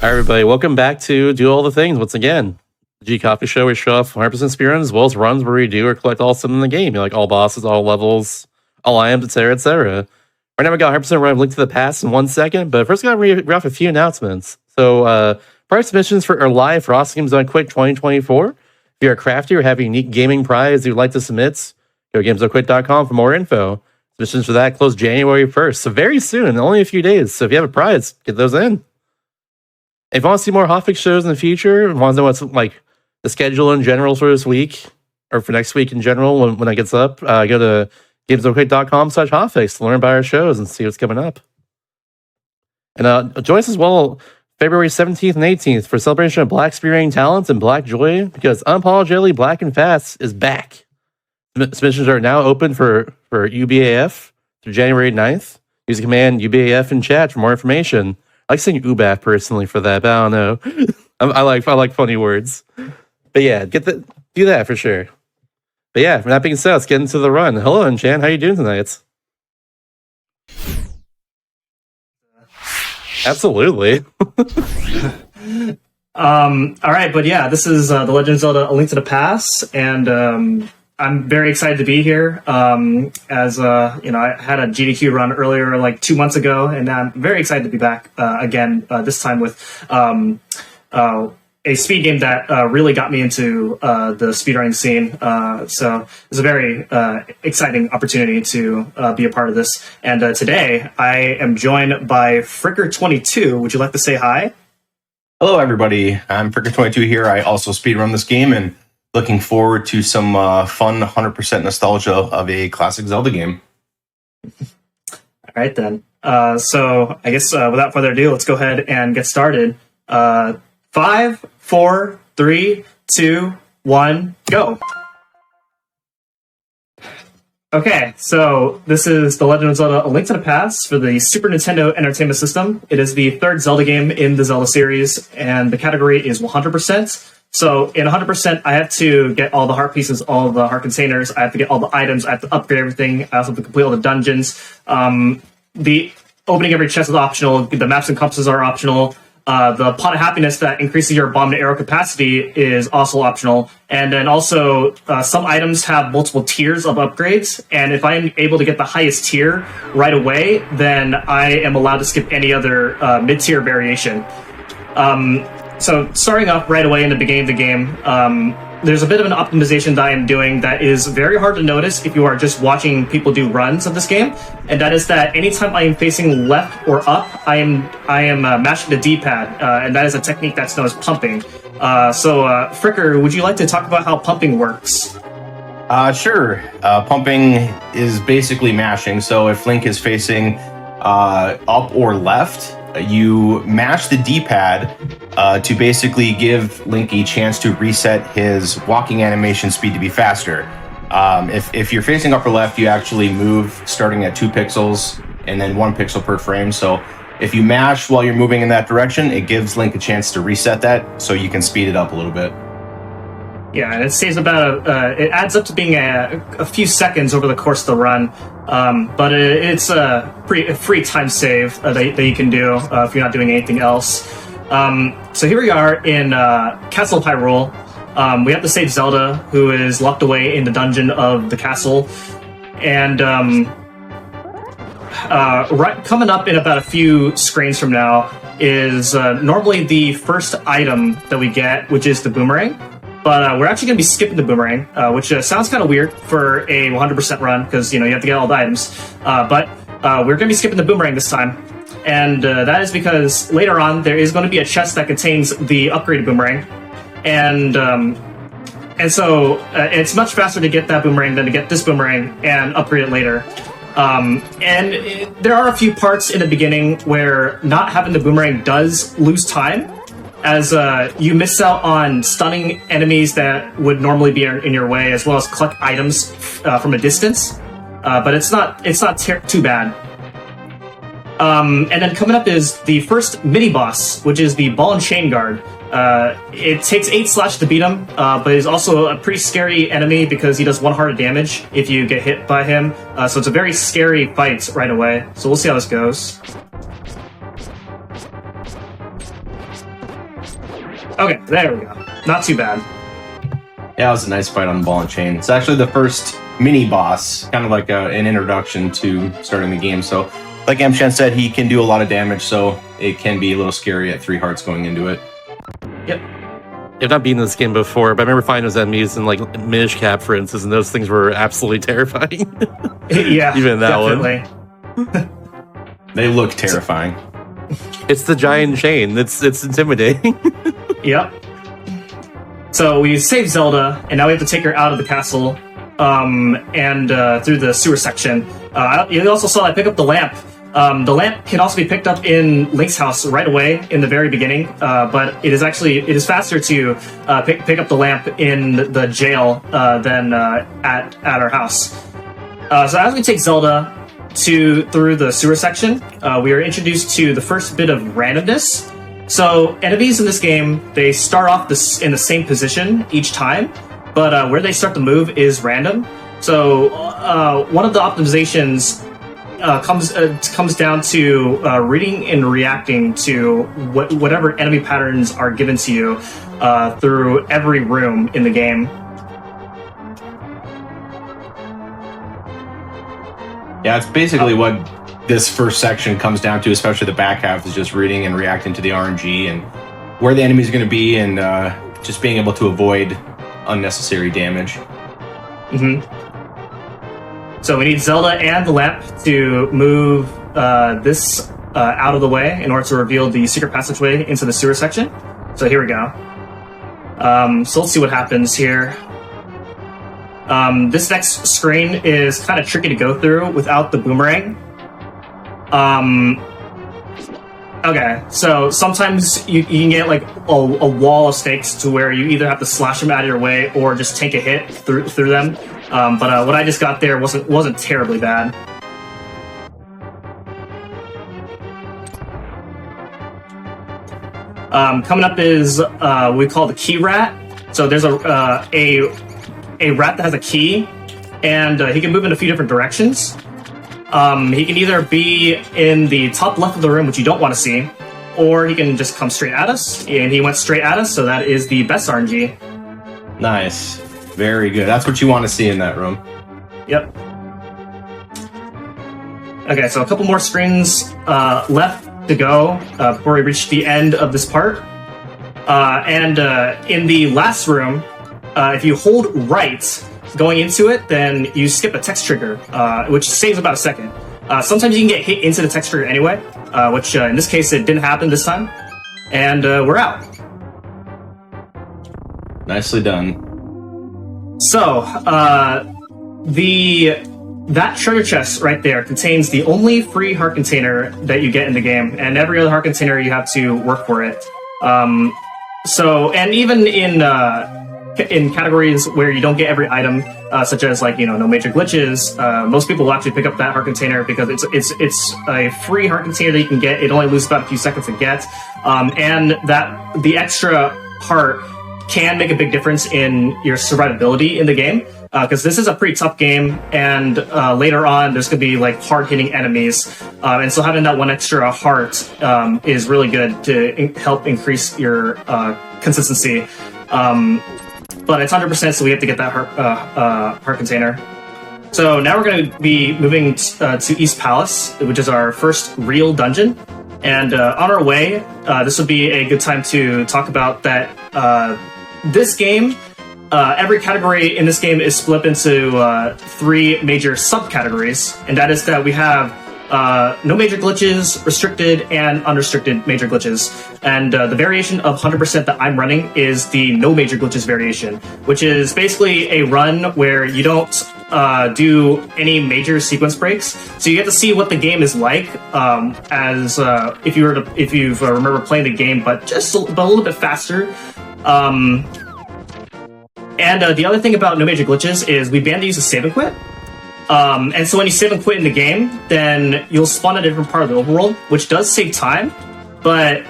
Hi, everybody. Welcome back to Do All the Things once again. The GDQ Hotfix show, we show off 100% speedruns as well as runs where we do or collect all stuff in the game. Like all bosses, all levels, all items, etc., etc. Right now, we got 100% run Link to the Past in 1 second, but first, got to read off a few announcements. So, prize submissions are live for Awesome Games Done Quick 2024. If you're a crafty or have a unique gaming prize you'd like to submit, go to gamesdonequick.com for more info. Submissions for that close January 1st, so very soon, only a few days. So if you have a prize, get those in. If you want to see more Hotfix shows in the future, and want to know what's like the schedule in general for this week, or for next week in general when it gets up, go to gamesdonequick.com/Hotfix to learn about our shows and see what's coming up. And join us as well February 17th and 18th for celebration of Black speedrunning talents and Black joy, because Unapologetically Black and Fast is back. Submissions are now open for UBAF through January 9th. Use the command UBAF in chat for more information. I like saying UBAF personally for that, but I don't know. I like funny words. But yeah, do that for sure. But yeah, with that being said, let's get into the run. Hello, Enchan. How you doing tonight? Absolutely. All right, but yeah, this is The Legend of Zelda: A Link to the Past, and I'm very excited to be here. As I had a GDQ run earlier, like 2 months ago, and I'm very excited to be back again. This time with a speed game that really got me into the speedrunning scene. So it's a very exciting opportunity to be a part of this. And today I am joined by Fricker22. Would you like to say hi? Hello, everybody. I'm Fricker22 here. I also speedrun this game and looking forward to some fun 100% nostalgia of a classic Zelda game. All right, then. So I guess without further ado, let's go ahead and get started. 5, 4, 3, 2, 1, go. Okay, so this is The Legend of Zelda: A Link to the Past for the Super Nintendo Entertainment System. It is the third Zelda game in the Zelda series, and the category is 100%. So in 100%, I have to get all the heart pieces, all the heart containers, I have to get all the items, I have to upgrade everything, I also have to complete all the dungeons. The opening every chest is optional, the maps and compasses are optional. The pot of happiness that increases your bomb to arrow capacity is also optional. And then also, some items have multiple tiers of upgrades, and if I'm able to get the highest tier right away, then I am allowed to skip any other mid-tier variation. So starting up right away in the beginning of the game, there's a bit of an optimization that I am doing that is very hard to notice if you are just watching people do runs of this game, and that is that anytime I am facing left or up, I am mashing the D-pad, and that is a technique that's known as pumping. So Fricker, would you like to talk about how pumping works? Sure. Pumping is basically mashing, so if Link is facing up or left, you mash the D-pad to basically give Link a chance to reset his walking animation speed to be faster. If you're facing up or left, you actually move starting at 2 pixels and then 1 pixel per frame. So if you mash while you're moving in that direction, it gives Link a chance to reset that so you can speed it up a little bit. Yeah, and it saves about it adds up to being a few seconds over the course of the run, but it's a free time save that you can do if you're not doing anything else. So here we are in Castle of Hyrule. We have to save Zelda, who is locked away in the dungeon of the castle, and coming up in about a few screens from now is normally the first item that we get, which is the boomerang. But we're actually going to be skipping the boomerang, which sounds kind of weird for a 100% run, because you have to get all the items. But we're going to be skipping the boomerang this time, and that is because later on there is going to be a chest that contains the upgraded boomerang, and so it's much faster to get that boomerang than to get this boomerang and upgrade it later. There are a few parts in the beginning where not having the boomerang does lose time, as you miss out on stunning enemies that would normally be in your way, as well as collect items from a distance. But it's not too bad. And then coming up is the first mini-boss, which is the Ball and Chain Guard. It takes 8 slash to beat him, but he's also a pretty scary enemy because he does 1 heart of damage if you get hit by him. So it's a very scary fight right away. So we'll see how this goes. Okay, there we go. Not too bad. Yeah, it was a nice fight on the ball and chain. It's actually the first mini boss, kind of like an introduction to starting the game. So, like Amchan said, he can do a lot of damage, so it can be a little scary at 3 hearts going into it. Yep. I've not beaten this game before, but I remember fighting those enemies in like Minish Cap, for instance, and those things were absolutely terrifying. Yeah, even that definitely. one. They look terrifying. It's the giant chain. It's intimidating. Yep. So we saved Zelda, and now we have to take her out of the castle, and through the sewer section. You also saw I pick up the lamp. The lamp can also be picked up in Link's house right away in the very beginning, but it is faster to pick up the lamp in the jail than at our house. So as we take Zelda through the sewer section, we are introduced to the first bit of randomness. So enemies in this game, they start off in the same position each time, but where they start to move is random. So one of the optimizations comes down to reading and reacting to whatever enemy patterns are given to you through every room in the game. Yeah, it's basically what this first section comes down to, especially the back half, is just reading and reacting to the RNG and where the enemy is going to be, and just being able to avoid unnecessary damage. So we need Zelda and the lamp to move this out of the way in order to reveal the secret passageway into the sewer section. So here we go. So let's see what happens here. This next screen is kind of tricky to go through without the boomerang. Okay, so sometimes you can get like a wall of snakes to where you either have to slash them out of your way or just take a hit through them. But what I just got there wasn't terribly bad. Coming up is we call the key rat. So there's a rat that has a key, and he can move in a few different directions. He can either be in the top left of the room, which you don't want to see, or he can just come straight at us, and he went straight at us, so that is the best RNG. Nice. Very good. That's what you want to see in that room. Yep. Okay, so a couple more screens left to go before we reach the end of this part. And in the last room, if you hold right going into it, then you skip a text trigger, which saves about a second. Sometimes you can get hit into the text trigger anyway, which in this case it didn't happen this time. And we're out. Nicely done. So, that treasure chest right there contains the only free heart container that you get in the game, and every other heart container you have to work for it. And even in categories where you don't get every item, such as like no major glitches, most people will actually pick up that heart container because it's a free heart container that you can get. It only loses about a few seconds to get, and that the extra heart can make a big difference in your survivability in the game, because this is a pretty tough game, and later on there's going to be like hard-hitting enemies, and so having that one extra heart is really good to help increase your consistency. But it's 100%, so we have to get that heart container. So now we're going to be moving to East Palace, which is our first real dungeon. And on our way, this would be a good time to talk about that this game, every category in this game is split into 3 major subcategories. And that is that we have no major glitches, restricted, and unrestricted major glitches. And the variation of 100% that I'm running is the no major glitches variation, which is basically a run where you don't do any major sequence breaks. So you get to see what the game is like as if you remember playing the game, but just a little bit faster. And the other thing about no major glitches is we banned the use of save and quit. And so when you save and quit in the game, then you'll spawn at a different part of the overworld, which does save time, but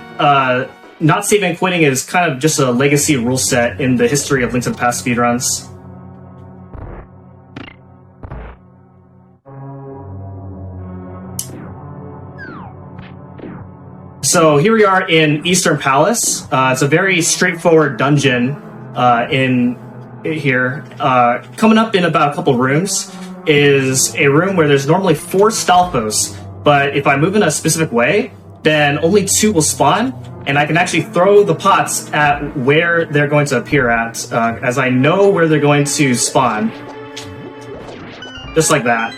not saving and quitting is kind of just a legacy rule set in the history of Link to the Past speedruns. So here we are in Eastern Palace. It's a very straightforward dungeon in here. Coming up in about a couple rooms is a room where there's normally 4 Stalfos, but if I move in a specific way, then only 2 will spawn, and I can actually throw the pots at where they're going to appear at, as I know where they're going to spawn. Just like that.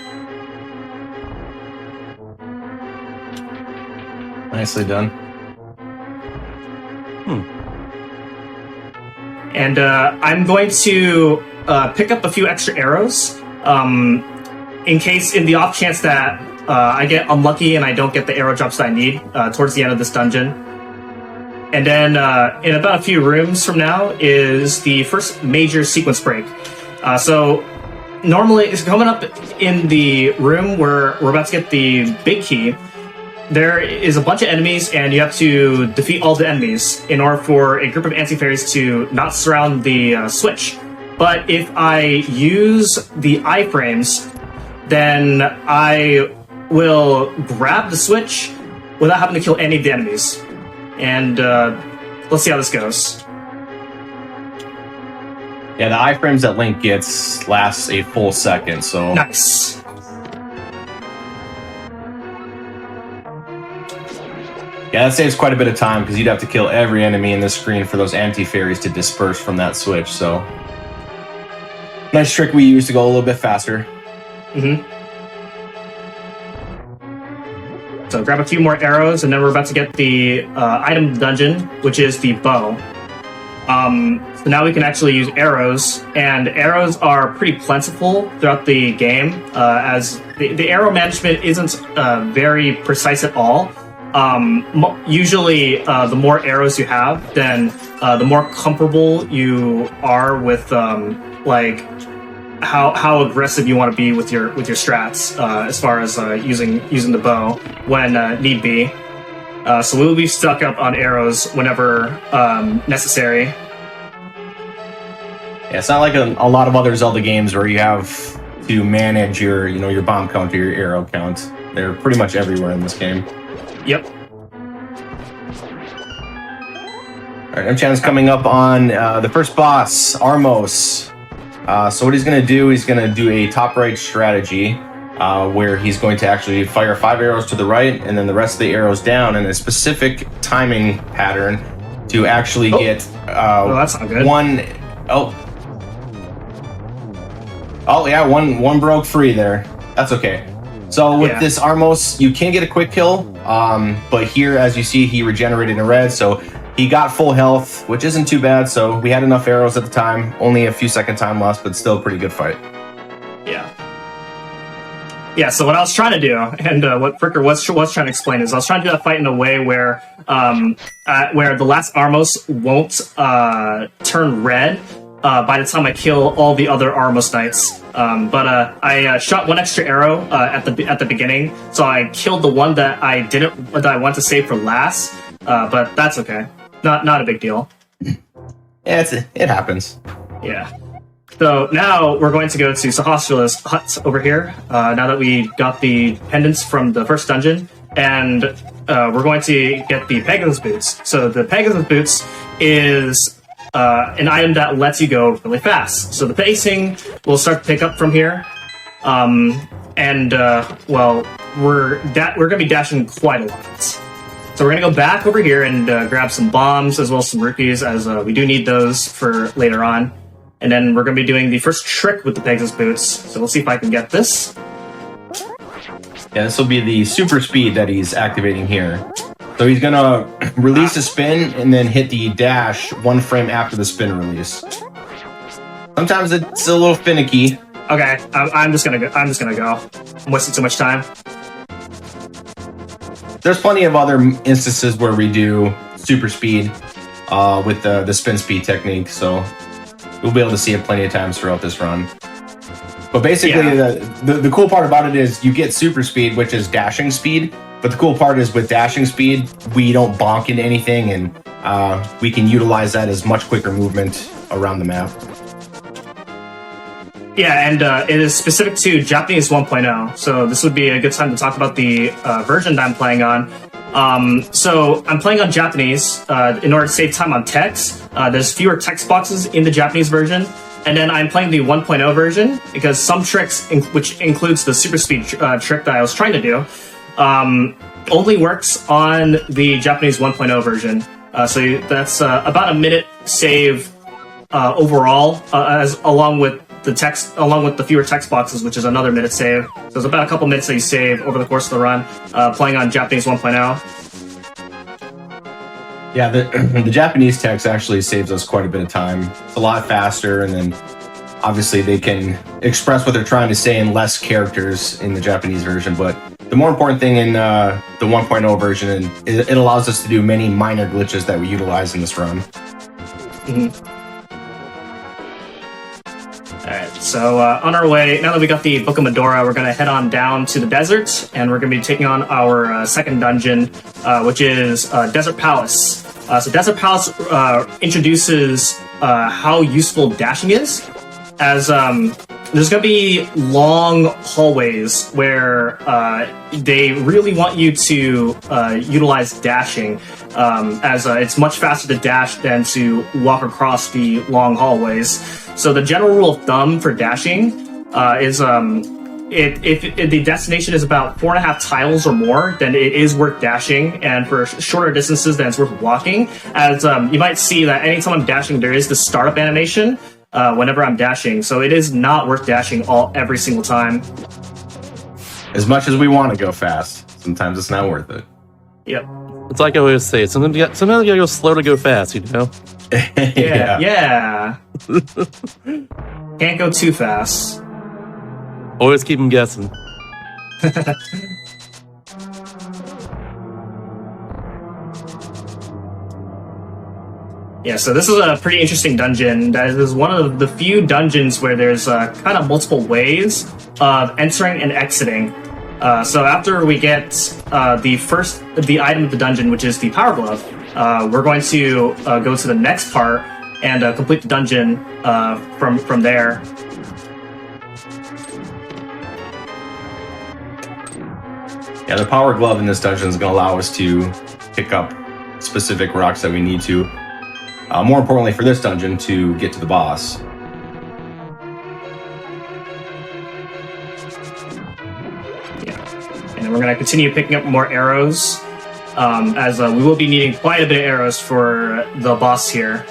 Nicely done. And I'm going to pick up a few extra arrows in case, in the off chance that I get unlucky and I don't get the arrow drops that I need towards the end of this dungeon. And then in about a few rooms from now is the first major sequence break. So normally, it's coming up in the room where we're about to get the big key. There is a bunch of enemies, and you have to defeat all the enemies in order for a group of anti-fairies to not surround the switch. But if I use the iframes, then I will grab the switch without having to kill any of the enemies. And let's see how this goes. Yeah, the iframes that Link gets lasts a full second, so... Nice. Yeah, that saves quite a bit of time, because you'd have to kill every enemy in the screen for those anti-fairies to disperse from that switch, so... Nice trick we use to go a little bit faster. So grab a few more arrows, and then we're about to get the item of the dungeon, which is the bow. So now we can actually use arrows, and arrows are pretty plentiful throughout the game, as the arrow management isn't very precise at all. Usually, the more arrows you have, then the more comfortable you are with like how aggressive you want to be with your strats as far as using the bow when need be. So we'll be stuck up on arrows whenever necessary. Yeah, it's not like a lot of other Zelda games where you have to manage your your bomb count or your arrow count. They're pretty much everywhere in this game. Yep. Alright, M-Chan's coming up on the first boss, Armos. So what he's going to do, he's going to do a top right strategy where he's going to actually fire 5 arrows to the right and then the rest of the arrows down in a specific timing pattern to actually get that's not good. One broke free there. That's okay. So with this Armos, you can get a quick kill, but here, as you see, he regenerated in red, so he got full health, which isn't too bad, so we had enough arrows at the time. Only a few second time loss, but still a pretty good fight. Yeah, so what I was trying to do, and what Fricker was trying to explain, is I was trying to do that fight in a way where the last Armos won't turn red by the time I kill all the other Armos Knights. But I shot 1 extra arrow at the beginning, so I killed the one that I want to save for last. But that's okay. Not a big deal. Yeah, it happens. Yeah. So now we're going to go to Sahasrala's hut over here, now that we got the pendants from the first dungeon, and we're going to get the Pegasus Boots. So the Pegasus Boots is an item that lets you go really fast. So the pacing will start to pick up from here, well, we're going to be dashing quite a lot. So we're going to go back over here and grab some bombs as well as some rupees, as we do need those for later on. And then we're going to be doing the first trick with the Pegasus Boots. So we'll see if I can get this. Yeah, this will be the super speed that he's activating here. So he's going to release a spin and then hit the dash 1 frame after the spin release. Sometimes it's a little finicky. Okay, I'm just gonna go. I'm wasting too much time. There's plenty of other instances where we do super speed with the spin speed technique, so we'll be able to see it plenty of times throughout this run. But basically, the cool part about it is you get super speed, which is dashing speed. But the cool part is with dashing speed, we don't bonk into anything, and we can utilize that as much quicker movement around the map. Yeah, and it is specific to Japanese 1.0, so this would be a good time to talk about the version that I'm playing on. So I'm playing on Japanese in order to save time on text. There's fewer text boxes in the Japanese version. And then I'm playing the 1.0 version because some tricks, which includes the super speed trick that I was trying to do, only works on the Japanese 1.0 version. So that's about a minute save overall, along with the fewer text boxes, which is another minute save. So it's about a couple minutes that you save over the course of the run, playing on Japanese 1.0. Yeah, the Japanese text actually saves us quite a bit of time. It's a lot faster, and then obviously they can express what they're trying to say in less characters in the Japanese version. But the more important thing in the 1.0 version, it allows us to do many minor glitches that we utilize in this run. Mm-hmm. Alright, so on our way, now that we got the Book of Medora, we're going to head on down to the desert, and we're going to be taking on our second dungeon, which is Desert Palace. So Desert Palace introduces how useful dashing is, as there's going to be long hallways where they really want you to utilize dashing, as it's much faster to dash than to walk across the long hallways. So the general rule of thumb for dashing is if the destination is about 4.5 tiles or more, then it is worth dashing, and for shorter distances, then it's worth walking. As you might see that anytime I'm dashing, there is the startup animation whenever I'm dashing, so it is not worth dashing every single time. As much as we want to go fast, sometimes it's not worth it. Yep. It's like I always say, sometimes you gotta go slow to go fast, you know? Yeah. Can't go too fast. Always keep them guessing. Yeah, so this is a pretty interesting dungeon. That is one of the few dungeons where there's kind of multiple ways of entering and exiting. So after we get the item of the dungeon, which is the Power Glove, we're going to go to the next part and complete the dungeon from there. Yeah, the Power Glove in this dungeon is going to allow us to pick up specific rocks that we need to. More importantly for this dungeon, to get to the boss. Yeah, and then we're going to continue picking up more arrows, as we will be needing quite a bit of arrows for the boss here.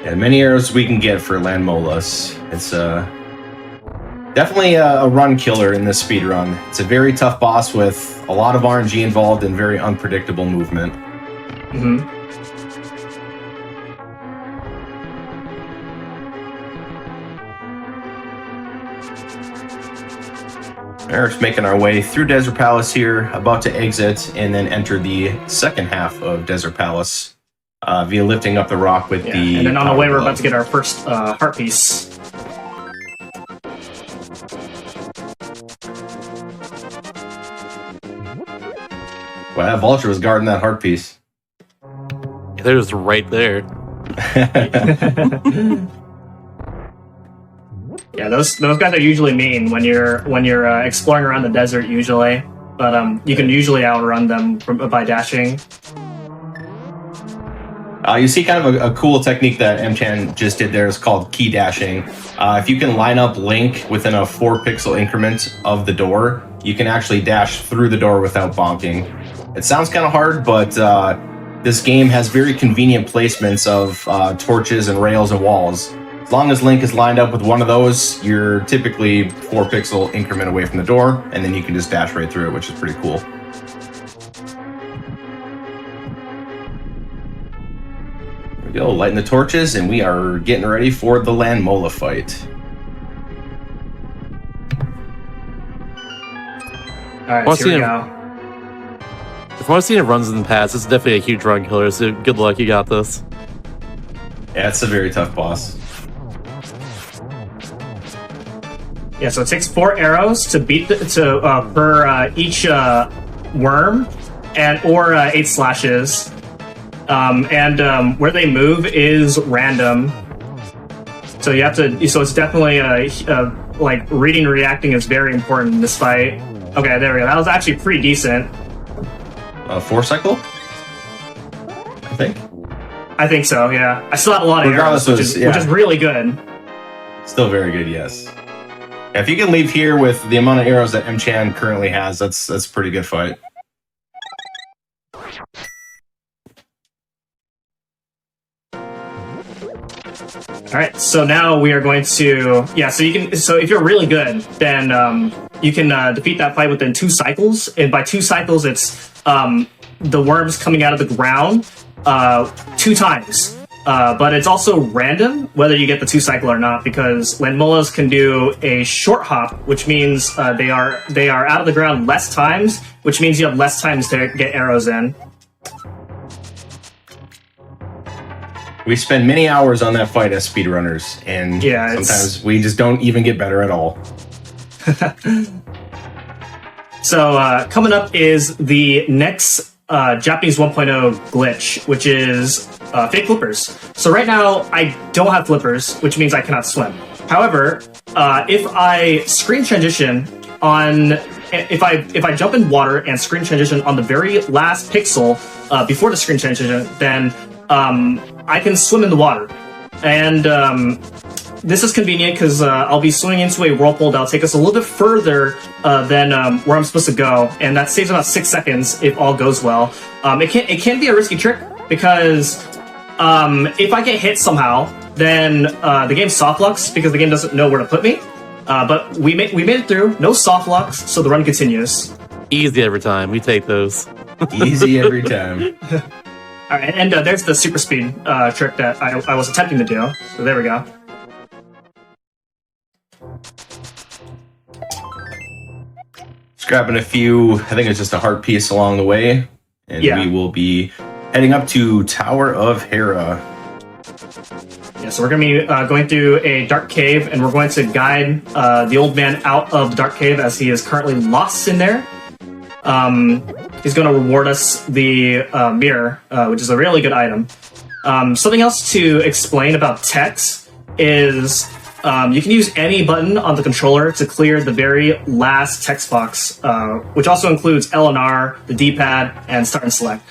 Yeah, many arrows we can get for Landmolas. It's definitely a run killer in this speedrun. It's a very tough boss with a lot of RNG involved and very unpredictable movement. Mm-hmm. We're just making our way through Desert Palace here, about to exit and then enter the second half of Desert Palace via lifting up the rock with the... And then on the way, we're about to get our first heart piece. Wow, that vulture was guarding that heart piece. Yeah, they're just right there. Yeah, those guys are usually mean when you're exploring around the desert usually, but you can usually outrun them by dashing. You see kind of a cool technique that M-Chan just did there is called key dashing. If you can line up Link within a 4-pixel increment of the door, you can actually dash through the door without bonking. It sounds kind of hard, but this game has very convenient placements of torches and rails and walls. As long as Link is lined up with one of those, you're typically 4-pixel increment away from the door, and then you can just dash right through it, which is pretty cool. There we go, lighting the torches, and we are getting ready for the Landmola fight. Alright, so here we go. From what I've seen it runs in the past, it's definitely a huge run killer, so good luck, you got this. Yeah, it's a very tough boss. Yeah, so it takes 4 arrows to beat per each worm, or 8 slashes. Where they move is random. So you have to. So it's definitely like reading and reacting is very important in this fight. Okay, there we go. That was actually pretty decent. 4 cycle, I think. I think so. Yeah, I still have a lot of arrows, which is really good. Still very good, yes. Yeah, if you can leave here with the amount of arrows that M-Chan currently has, that's a pretty good fight. All right, so now we are going to So if you're really good, then you can defeat that fight within 2 cycles, and by 2 cycles, it's the worms coming out of the ground 2 times. But it's also random whether you get the 2 cycle or not, because Landmollas can do a short hop, which means they are out of the ground less times, which means you have less times to get arrows in. We spend many hours on that fight as speedrunners, and sometimes we just don't even get better at all. So coming up is the next Japanese 1.0 glitch, which is fake flippers. So right now I don't have flippers, which means I cannot swim. However, if I screen transition on, if I jump in water and screen transition on the very last pixel before the screen transition, then I can swim in the water. And this is convenient because I'll be swimming into a whirlpool that'll take us a little bit further than where I'm supposed to go, and that saves about 6 seconds if all goes well. It can be a risky trick because if I get hit somehow, then the game soft locks because the game doesn't know where to put me. But we made it through, no soft locks, so the run continues. Easy every time. We take those. Easy every time. All right, and there's the super speed trick that I was attempting to do. So there we go. Just grabbing a few, I think it's just a heart piece along the way, and we will be heading up to Tower of Hera. Yeah, so we're going to be going through a dark cave, and we're going to guide the old man out of the dark cave as he is currently lost in there. He's going to reward us the mirror, which is a really good item. Something else to explain about text is you can use any button on the controller to clear the very last text box, which also includes L and R, the D-pad, and start and select.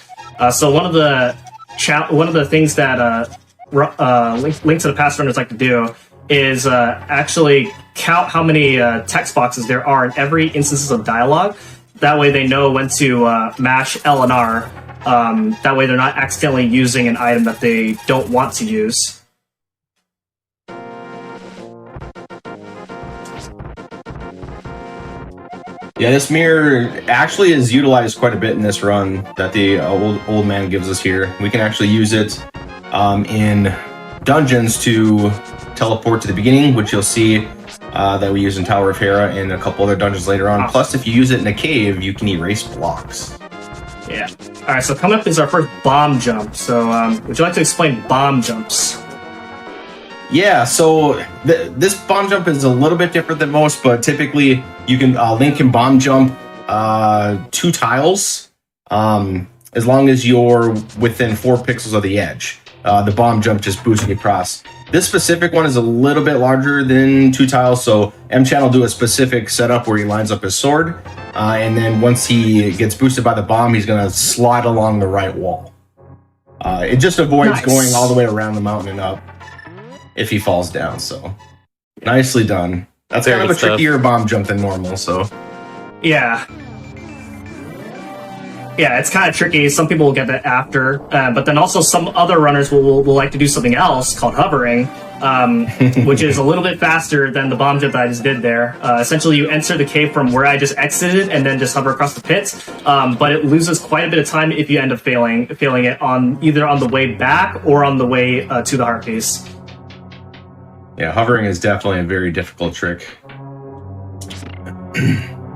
So one of the things that Link to the Past runners like to do is actually count how many text boxes there are in every instance of dialogue. That way they know when to mash L and R. That way they're not accidentally using an item that they don't want to use. Yeah, this mirror actually is utilized quite a bit in this run that the old man gives us here. We can actually use it in dungeons to teleport to the beginning, which you'll see that we use in Tower of Hera and a couple other dungeons later on. Plus, if you use it in a cave, you can erase blocks. Yeah. All right, so coming up is our first bomb jump. So would you like to explain bomb jumps? Yeah, so this bomb jump is a little bit different than most, but typically you can Link can bomb jump 2 tiles as long as you're within 4 pixels of the edge. The bomb jump just boosts you across. This specific one is a little bit larger than 2 tiles, so M-Chan will do a specific setup where he lines up his sword, and then once he gets boosted by the bomb, he's going to slide along the right wall. It just avoids going all the way around the mountain and up if he falls down, so nicely done. That's kind of a trickier bomb jump than normal, so. Yeah. Yeah, it's kind of tricky. Some people will get that after, but then also some other runners will like to do something else called hovering, which is a little bit faster than the bomb jump that I just did there. Essentially, you enter the cave from where I just exited and then just hover across the pit, but it loses quite a bit of time if you end up failing it on either on the way back or on the way to the heart piece. Yeah, hovering is definitely a very difficult trick.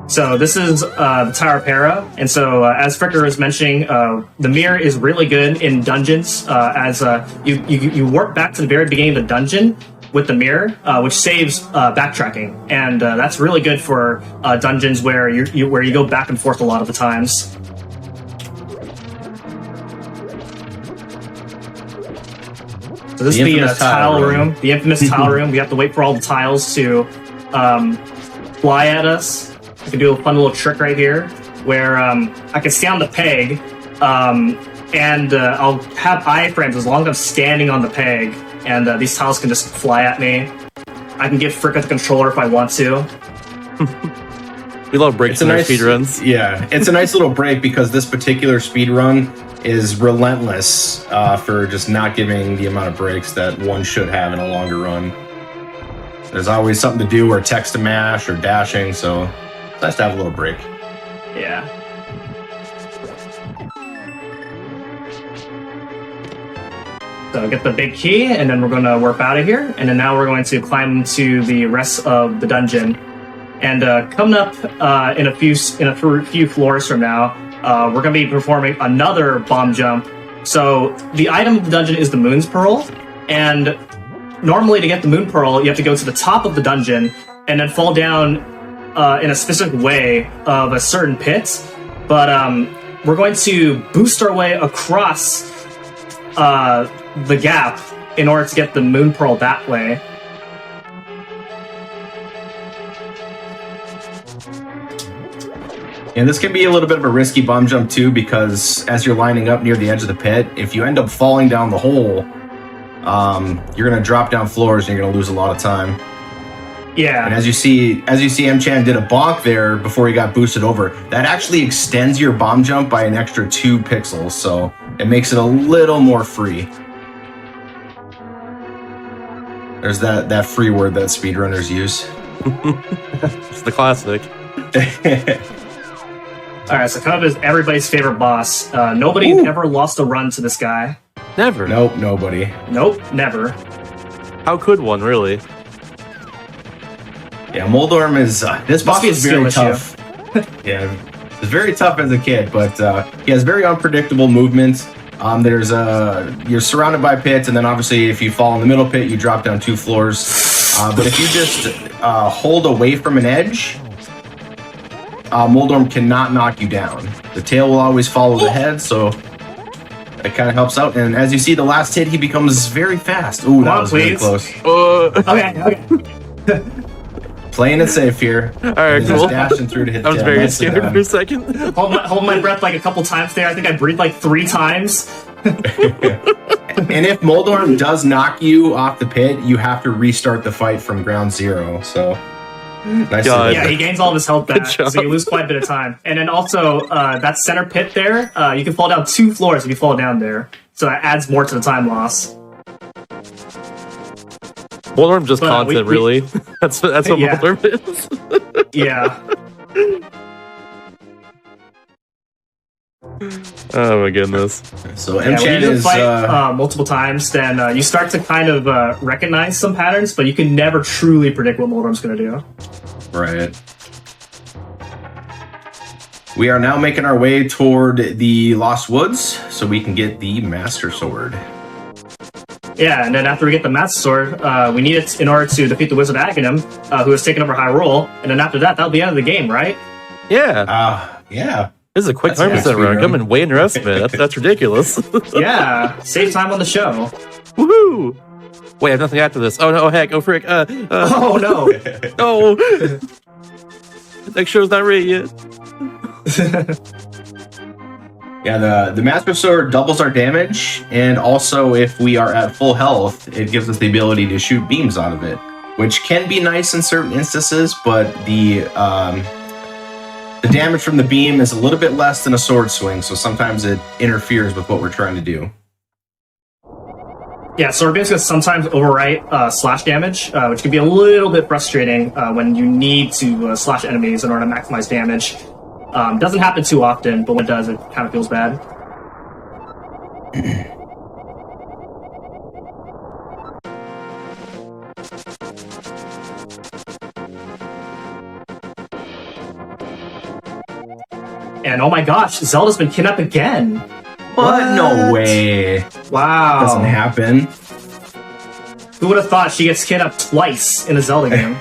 So this is the Tower of Hera, and so as Fricker was mentioning, the mirror is really good in dungeons. As you warp back to the very beginning of the dungeon with the mirror, which saves backtracking, and that's really good for dungeons where you go back and forth a lot of the times. So this is the tile room, the infamous tile room. We have to wait for all the tiles to fly at us. I can do a fun little trick right here where I can stay on the peg, and I'll have iframes as long as I'm standing on the peg, and these tiles can just fly at me. I can give Frick the controller if I want to. We love breaks in our speedruns. Yeah, it's a nice little break because this particular speedrun is relentless for just not giving the amount of breaks that one should have in a longer run. There's always something to do, or text to mash, or dashing, so it's nice to have a little break. Yeah. So get the big key, and then we're going to warp out of here, and then now we're going to climb to the rest of the dungeon. And coming up in a few floors from now, we're going to be performing another bomb jump. So the item of the dungeon is the Moon's Pearl, and normally to get the Moon Pearl, you have to go to the top of the dungeon and then fall down in a specific way of a certain pit. But we're going to boost our way across the gap in order to get the Moon Pearl that way. And this can be a little bit of a risky bomb jump too, because as you're lining up near the edge of the pit, if you end up falling down the hole, you're going to drop down floors and you're going to lose a lot of time. Yeah. And as you see M-Chan did a bonk there before he got boosted over. That actually extends your bomb jump by an extra 2 pixels, so it makes it a little more free. There's that free word that speedrunners use. It's the classic. Alright, so Cub is everybody's favorite boss. Nobody ever lost a run to this guy. Never. Nope, nobody. Nope, never. How could one, really? Yeah, Moldorm is... this boss is very tough. Yeah, it's very tough as a kid, but he has very unpredictable movements. You're surrounded by pits, and then obviously if you fall in the middle pit, you drop down 2 floors. But if you just hold away from an edge, Moldorm cannot knock you down. The tail will always follow the head, so it kind of helps out. And as you see, the last hit, he becomes very fast. Ooh, that was really close. Okay. Playing it safe here. All right, cool. Just dashing through to hit the I was tail. very scared for a second. Hold my breath like a couple times there. I think I breathed like 3 times. And if Moldorm does knock you off the pit, you have to restart the fight from ground 0. So... nice. Yeah, he gains all of his health back, so you lose quite a bit of time. And then also, that center pit there, you can fall down 2 floors if you fall down there. So that adds more to the time loss. Moldorm just content, really. That's what Moldorm is. Yeah. Oh my goodness. So when M-Chan you is fight multiple times, then you start to kind of recognize some patterns, but you can never truly predict what Moldorm's going to do. right. We are now making our way toward the Lost Woods, so we can get the Master Sword. Yeah, and then after we get the Master Sword, we need it in order to defeat the Wizard Aghanim, who has taken over Hyrule, and then after that, that'll be the end of the game, right? Yeah. Yeah. This is a quick 100% run. Come and way underestimate. That's ridiculous. Yeah, save time on the show. Woohoo! Wait, I have nothing after this. Oh no, heck, oh frick. Oh no. No! Next show's not ready yet. Yeah, the Master Sword doubles our damage, and also if we are at full health, it gives us the ability to shoot beams out of it, which can be nice in certain instances, but the damage from the beam is a little bit less than a sword swing, so sometimes it interferes with what we're trying to do. Yeah, sword beams can sometimes overwrite slash damage, which can be a little bit frustrating when you need to slash enemies in order to maximize damage. Doesn't happen too often, but when it does, it kind of feels bad. And oh my gosh, Zelda's been kidnapped again! What? No way. Wow. Doesn't happen. Who would have thought she gets kidnapped twice in a Zelda game?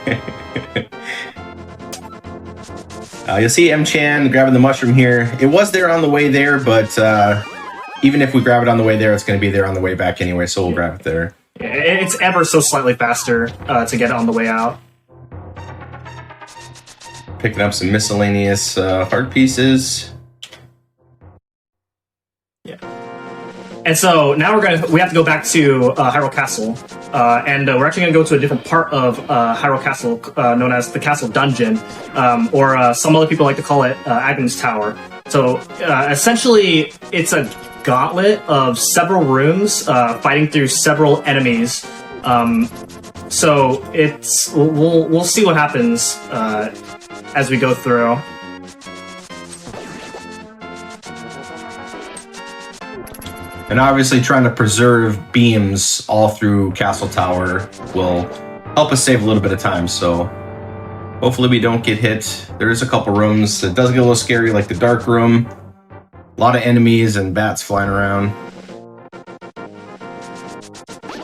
You'll see M-Chan grabbing the mushroom here. It was there on the way there, but even if we grab it on the way there, it's going to be there on the way back anyway, so we'll grab it there. It's ever so slightly faster to get it on the way out. Picking up some miscellaneous heart pieces. Yeah. And so now we have to go back to Hyrule Castle, and we're actually going to go to a different part of Hyrule Castle, known as the Castle Dungeon, or some other people like to call it Agnes Tower. So essentially, it's a gauntlet of several rooms fighting through several enemies. So it's we'll see what happens as we go through. And obviously trying to preserve beams all through Castle Tower will help us save a little bit of time, so hopefully we don't get hit. There is a couple rooms. It does get a little scary, like the dark room. A lot of enemies and bats flying around.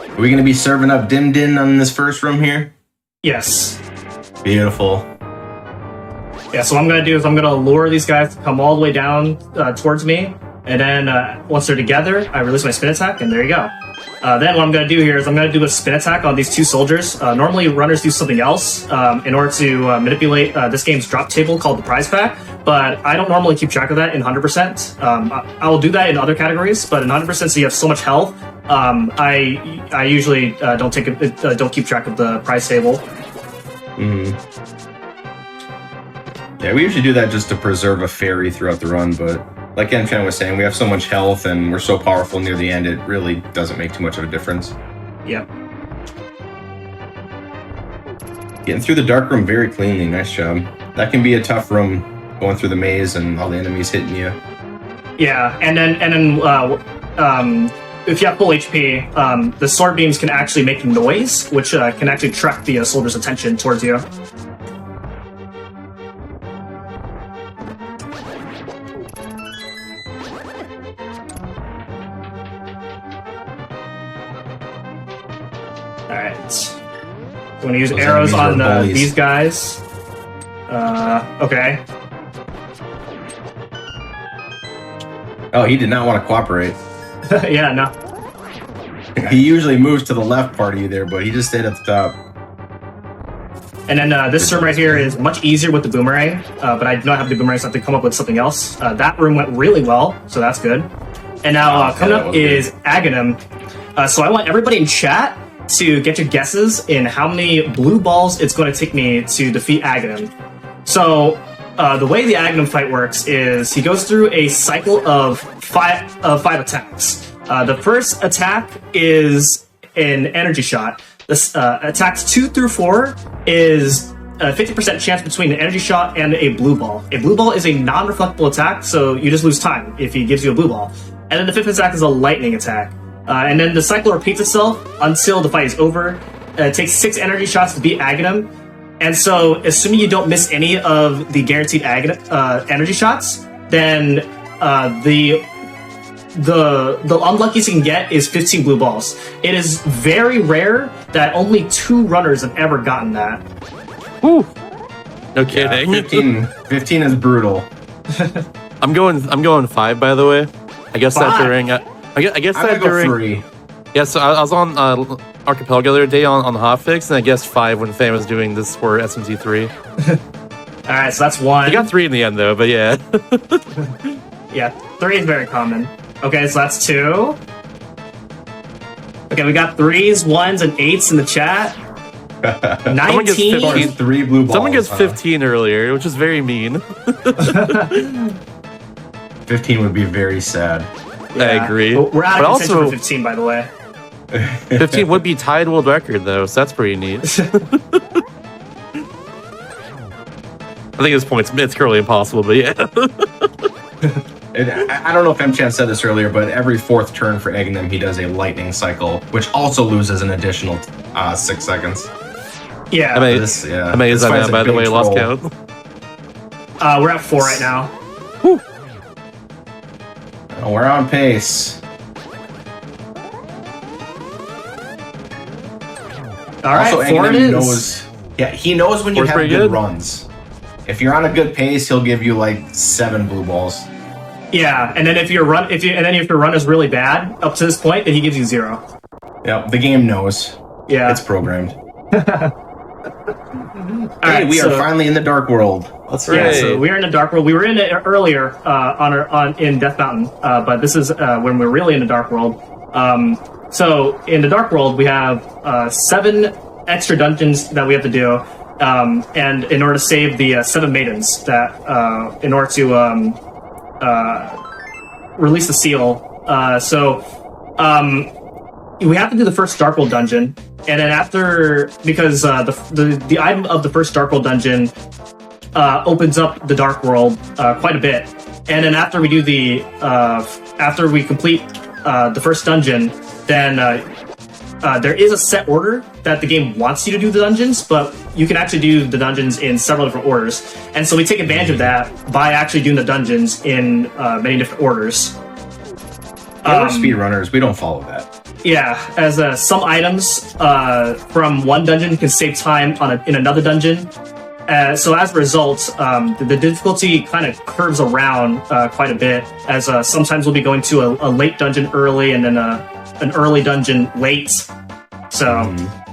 Are we going to be serving up Dim Din on this first room here? Yes. Beautiful. Yeah, so what I'm going to do is I'm going to lure these guys to come all the way down towards me. And then once they're together, I release my spin attack, and there you go. Then what I'm going to do here is I'm going to do a spin attack on these two soldiers. Normally, runners do something else in order to manipulate this game's drop table called the prize pack, but I don't normally keep track of that in 100%. I will do that in other categories, but in 100%, so you have so much health, I usually don't keep track of the prize table. Yeah, we usually do that just to preserve a fairy throughout the run, but like Enchan was saying, we have so much health and we're so powerful near the end, it really doesn't make too much of a difference. Yeah. Getting through the dark room very cleanly, nice job. That can be a tough room, going through the maze and all the enemies hitting you. Yeah, and then if you have full HP, the sword beams can actually make noise, which can actually attract the soldier's attention towards you. Alright. I'm going to use arrows on these guys. Okay. Oh, he did not want to cooperate. Yeah, no. He usually moves to the left part of you there, but he just stayed at the top. And then this room right here is much easier with the boomerang, but I do not have the boomerang, so I have to come up with something else. That room went really well, so that's good. And now coming up is Aghanim. So I want everybody in chat to get your guesses in how many blue balls it's going to take me to defeat Aghanim. So the way the Aghanim fight works is he goes through a cycle of five attacks. The first attack is an energy shot. This attacks 2 through 4 is a 50% chance between an energy shot and a blue ball. A blue ball is a non-reflectable attack, so you just lose time if he gives you a blue ball. And then the 5th attack is a lightning attack. And then the cycle repeats itself until the fight is over. It takes 6 energy shots to beat Aghanim. And so, assuming you don't miss any of the guaranteed energy shots, then the unluckiest you can get is 15 blue balls. It is very rare that only 2 runners have ever gotten that. Whew. No kidding. Yeah, 15 is brutal. I'm going 5, by the way. I guess 5. that during I guess that during 3. Yeah, so I was on Archipelago the other day on the hotfix, and I guess 5 when Fan was doing this for SMT3. Alright, so that's 1. You got 3 in the end though, but yeah. Yeah, 3 is very common. Okay, so that's 2. Okay, we got 3s, 1s, and 8s in the chat. 19. 3 blue balls. Someone gets 15 earlier, which is very mean. 15 would be very sad. Yeah. I agree. But we're out of contention also, for 15, by the way. 15 would be tied world record though, so that's pretty neat. I think at this point it's currently impossible, but yeah. I don't know if Mchan said this earlier, but every 4th turn for Aghanim, he does a lightning cycle, which also loses an additional 6 seconds. Yeah. Amazing on that, by the way, lost count. We're at 4 right now. Whew. Oh, we're on pace. Alright, also, 4 it is. knows, yeah, he knows when you have good runs. If you're on a good pace, he'll give you like 7 blue balls. Yeah, and then if your run is really bad up to this point, then he gives you 0. Yeah, the game knows. Yeah, It's programmed. Hey, we are finally in the Dark World. That's right. Yeah, so we are in the Dark World. We were in it earlier in Death Mountain, but this is when we're really in the Dark World. So in the Dark World, we have 7 extra dungeons that we have to do, and in order to save the 7 maidens, that in order to release the seal. We have to do the first Dark World dungeon, and then after, because the item of the first Dark World dungeon opens up the Dark World quite a bit, and then after we do after we complete the first dungeon, then there is a set order that the game wants you to do the dungeons, but you can actually do the dungeons in several different orders, and so we take advantage of that by actually doing the dungeons in many different orders. We're speedrunners. We don't follow that. Yeah, as some items from one dungeon can save time in another dungeon. So as a result, the difficulty kind of curves around quite a bit, as sometimes we'll be going to a late dungeon early and then an early dungeon late. So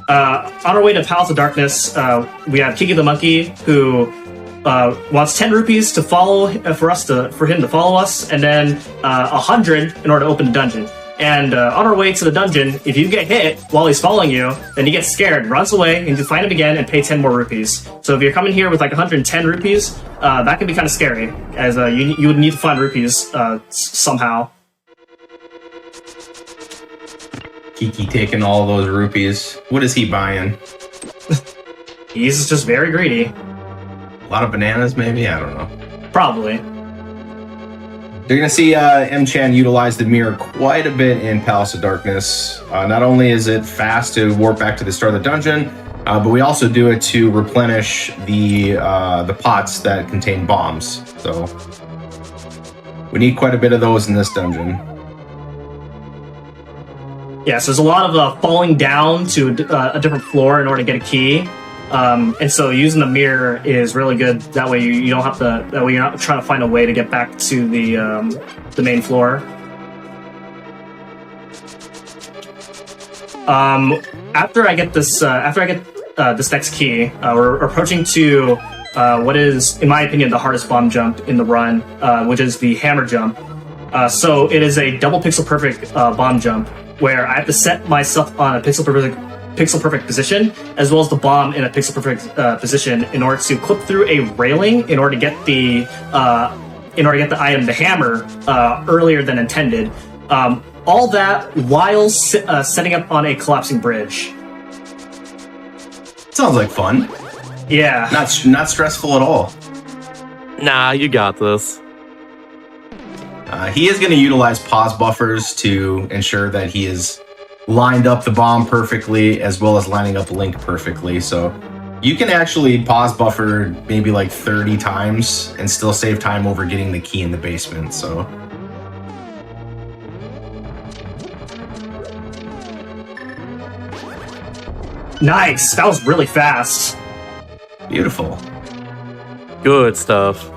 on our way to Palace of Darkness, we have Kiki the Monkey, who wants 10 rupees to follow for him to follow us, and then 100 in order to open the dungeon. And on our way to the dungeon, if you get hit while he's following you, then he gets scared, runs away, and you find him again and pay 10 more rupees. So if you're coming here with like 110 rupees, that can be kind of scary, as you would need to find rupees somehow. Kiki taking all those rupees. What is he buying? He's just very greedy. A lot of bananas, maybe? I don't know. Probably. You're going to see M-Chan utilize the mirror quite a bit in Palace of Darkness. Not only is it fast to warp back to the start of the dungeon, but we also do it to replenish the pots that contain bombs. So we need quite a bit of those in this dungeon. Yeah, so there's a lot of falling down to a different floor in order to get a key. And so using the mirror is really good. That way you don't have to. That way you're not trying to find a way to get back to the main floor. After I get this next key, we're approaching to what is, in my opinion, the hardest bomb jump in the run, which is the hammer jump. So it is a double pixel perfect bomb jump, where I have to set myself on a pixel perfect position, as well as the bomb in a pixel perfect position, in order to clip through a railing in order to get the item, the hammer, earlier than intended. All that while setting up on a collapsing bridge. Sounds like fun. Yeah. Not stressful at all. Nah, you got this. He is going to utilize pause buffers to ensure that he is lined up the bomb perfectly, as well as lining up Link perfectly. So you can actually pause buffer maybe like 30 times and still save time over getting the key in the basement. So nice. That was really fast. beautiful. Good stuff.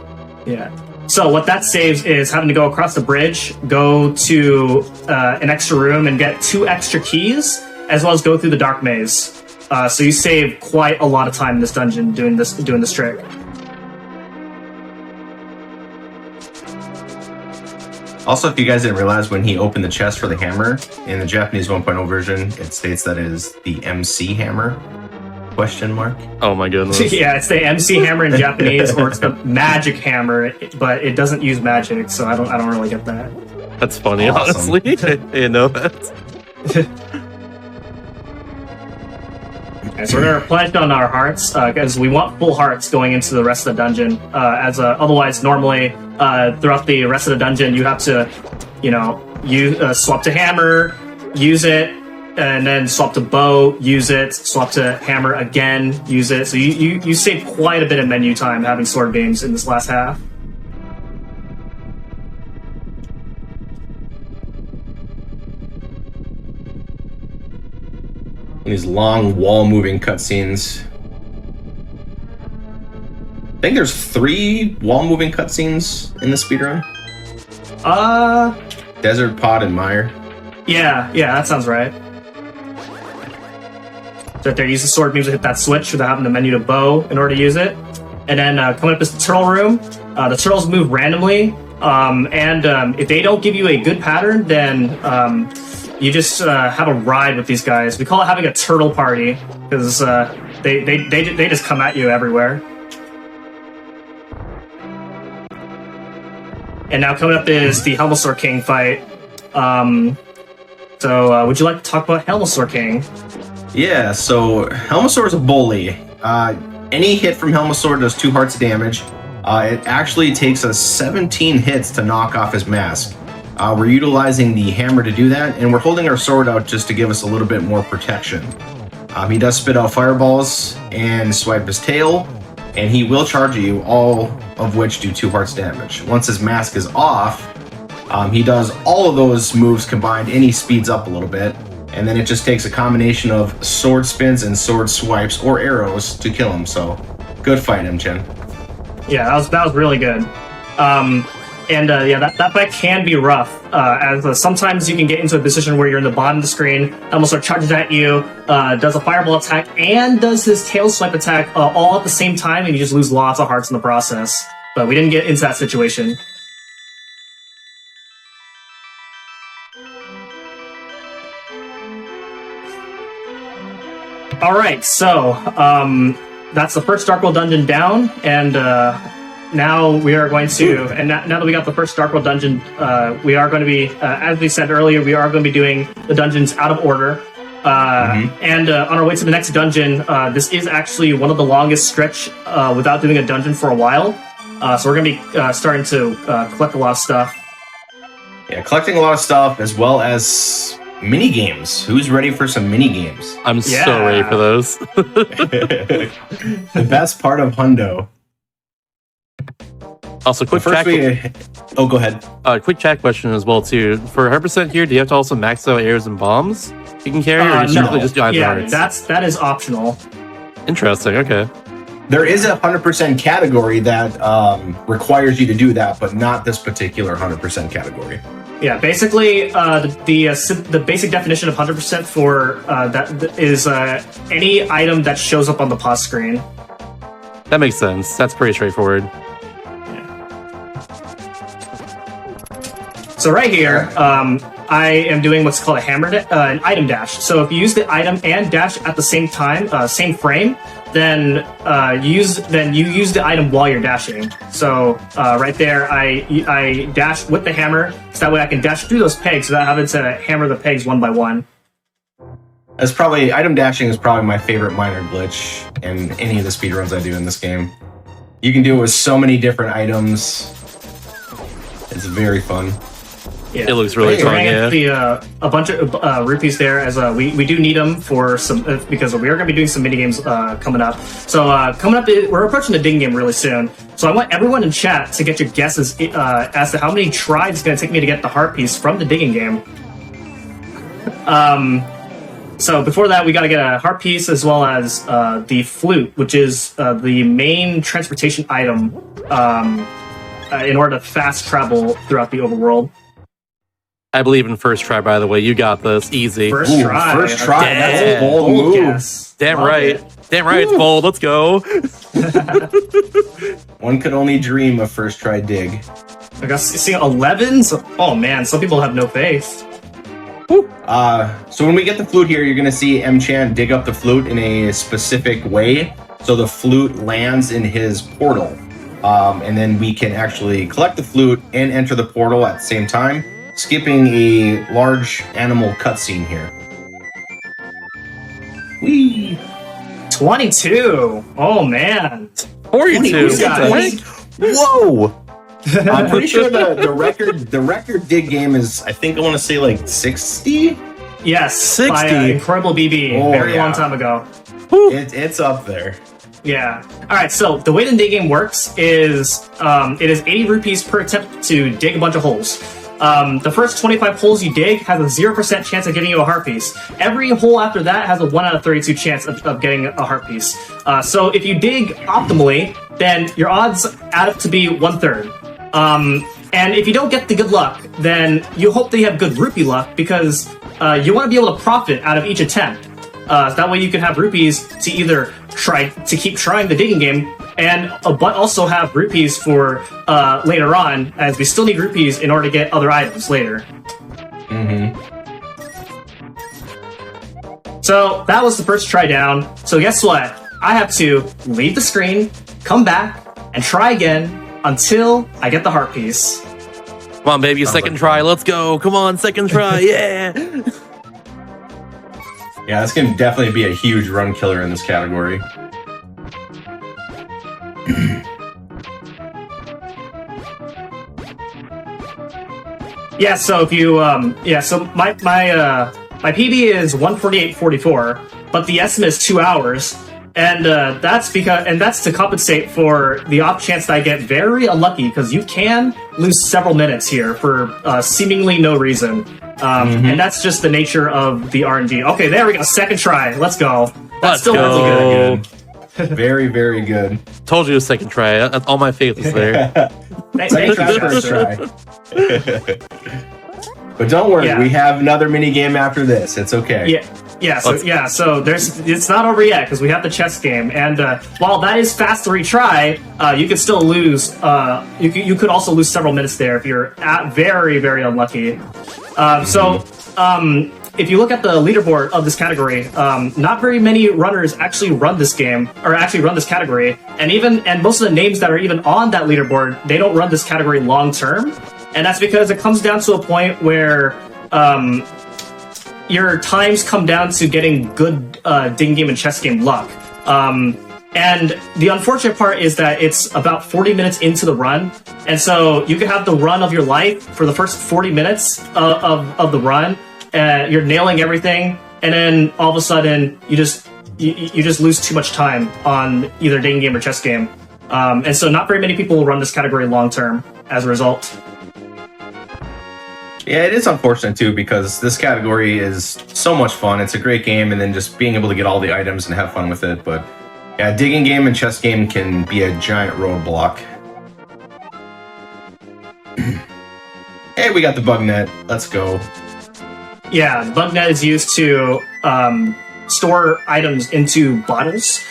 Yeah. So what that saves is having to go across the bridge, go to an extra room and get 2 extra keys, as well as go through the dark maze. So you save quite a lot of time in this dungeon doing this trick. Also, if you guys didn't realize, when he opened the chest for the hammer, in the Japanese 1.0 version, it states that it is the MC hammer, ? Oh my goodness. Yeah, it's the MC hammer in Japanese, or it's the magic hammer, but it doesn't use magic, so I don't really get that. That's funny, Awesome. honestly. I didn't know that. Okay, so we're going to replenish on our hearts, because we want full hearts going into the rest of the dungeon. Otherwise, normally, throughout the rest of the dungeon, you have to, swap to hammer, use it, and then swap to bow, use it, swap to hammer again, use it. So you save quite a bit of menu time having sword beams in this last half. These long wall moving cutscenes. I think there's 3 wall moving cutscenes in the speedrun. Desert Pod and Mire. Yeah, that sounds right. So right there, use the sword means to hit that switch without having the menu to bow in order to use it. And then coming up is the turtle room. The turtles move randomly, and if they don't give you a good pattern, then you just have a ride with these guys. We call it having a turtle party because they just come at you everywhere. And now coming up is the Helmosaur King fight. So would you like to talk about Helmosaur King? Yeah, so Helmosaur is a bully. Any hit from Helmosaur does 2 hearts of damage. It actually takes us 17 hits to knock off his mask. We're utilizing the hammer to do that, and we're holding our sword out just to give us a little bit more protection. He does spit out fireballs and swipe his tail, and he will charge at you, all of which do 2 hearts damage. Once his mask is off, he does all of those moves combined, and he speeds up a little bit. And then it just takes a combination of sword spins and sword swipes or arrows to kill him. So, good fight, Chen. Yeah, that was really good. That fight can be rough, as sometimes you can get into a position where you're in the bottom of the screen, Helmosaur charges at you, does a fireball attack, and does his tail swipe attack all at the same time, and you just lose lots of hearts in the process. But we didn't get into that situation. Alright, so that's the first Dark World dungeon down, and now we are going to, and now that we got the first Dark World dungeon, we are going to be, as we said earlier, we are going to be doing the dungeons out of order. And on our way to the next dungeon, this is actually one of the longest stretch without doing a dungeon for a while. So we're going to be starting to collect a lot of stuff. Yeah, collecting a lot of stuff as well as mini games. Who's ready for some mini games? I'm so ready for those. The best part of Hundo. Also, quick chat. Oh, go ahead. Quick chat question as well too. For 100% here, do you have to also max out arrows and bombs you can carry, or no. just do hearts? that is optional. Interesting. Okay. There is a 100% category that requires you to do that, but not this particular 100% category. Yeah, basically, the basic definition of 100% for that is any item that shows up on the pause screen. That makes sense. That's pretty straightforward. Yeah. So right here, I am doing what's called a an item dash. So if you use the item and dash at the same time, same frame, then you use the item while you're dashing. So right there, I dash with the hammer, so that way I can dash through those pegs without having to hammer the pegs one by one. Item dashing is probably my favorite minor glitch in any of the speedruns I do in this game. You can do it with so many different items. It's very fun. Yeah. It looks really fun, yeah. A bunch of rupees there, as we do need them for some, because we are going to be doing some mini games coming up. So coming up, we're approaching the digging game really soon. So I want everyone in chat to get your guesses as to how many tries it's going to take me to get the heart piece from the digging game. So before that, we got to get a heart piece as well as the flute, which is the main transportation item in order to fast travel throughout the overworld. I believe in first try, by the way. You got this. Easy. First try. Okay. That's a bold move. Yes. Damn right. Damn right, it's bold. Let's go. One could only dream of first try dig. I got seeing 11s. Oh man, some people have no faith. So when we get the flute here, you're going to see M-Chan dig up the flute in a specific way. So the flute lands in his portal. And then we can actually collect the flute and enter the portal at the same time, skipping a large animal cutscene here. Whee! 22! Oh man! 42! Whoa! I'm pretty sure the record dig game is, I think I want to say like 60? Yes, 60. By Incredible BB, very long time ago. It's up there. Yeah. Alright, so the way the dig game works is it is 80 rupees per attempt to dig a bunch of holes. The first 25 holes you dig has a 0% chance of getting you a heart piece. Every hole after that has a 1 out of 32 chance of getting a heart piece. So if you dig optimally, then your odds add up to be 1/3. And if you don't get the good luck, then you hope that you have good rupee luck, because you want to be able to profit out of each attempt. That way you can have rupees to either try to keep trying the digging game, and but also have rupees for later on, as we still need rupees in order to get other items later. So that was the first try down. So guess what? I have to leave the screen, come back, and try again until I get the heart piece. Come on, baby, second try. Let's go. Come on, second try. Yeah. Yeah, this can definitely be a huge run killer in this category. Yeah, so if you so my PB is 148.44, but the estimate is 2 hours, and that's to compensate for the off chance that I get very unlucky, because you can lose several minutes here for seemingly no reason, and that's just the nature of the RNG. Okay, there we go, second try. Let's go. That's still really good. Very, very good. Told you a second try. All my faith is there. Second try, first try. But don't worry, we have another mini game after this. It's okay. So it's not over yet, because we have the chess game, and while that is fast to retry, you could still lose. You could also lose several minutes there if you're very, very unlucky. If you look at the leaderboard of this category, not very many runners actually run this game, or actually run this category, and most of the names that are even on that leaderboard, they don't run this category long term, and that's because it comes down to a point where your times come down to getting good digging game and chess game luck. And the unfortunate part is that it's about 40 minutes into the run, and so you can have the run of your life for the first 40 minutes of the run. You're nailing everything, and then all of a sudden you just lose too much time on either digging game or chess game, and so not very many people will run this category long term as a result. Yeah, it is unfortunate too, because this category is so much fun. It's a great game, and then just being able to get all the items and have fun with it. But yeah, digging game and chess game can be a giant roadblock. Hey, we got the bug net. Let's go. Yeah, the bug net is used to store items into bottles,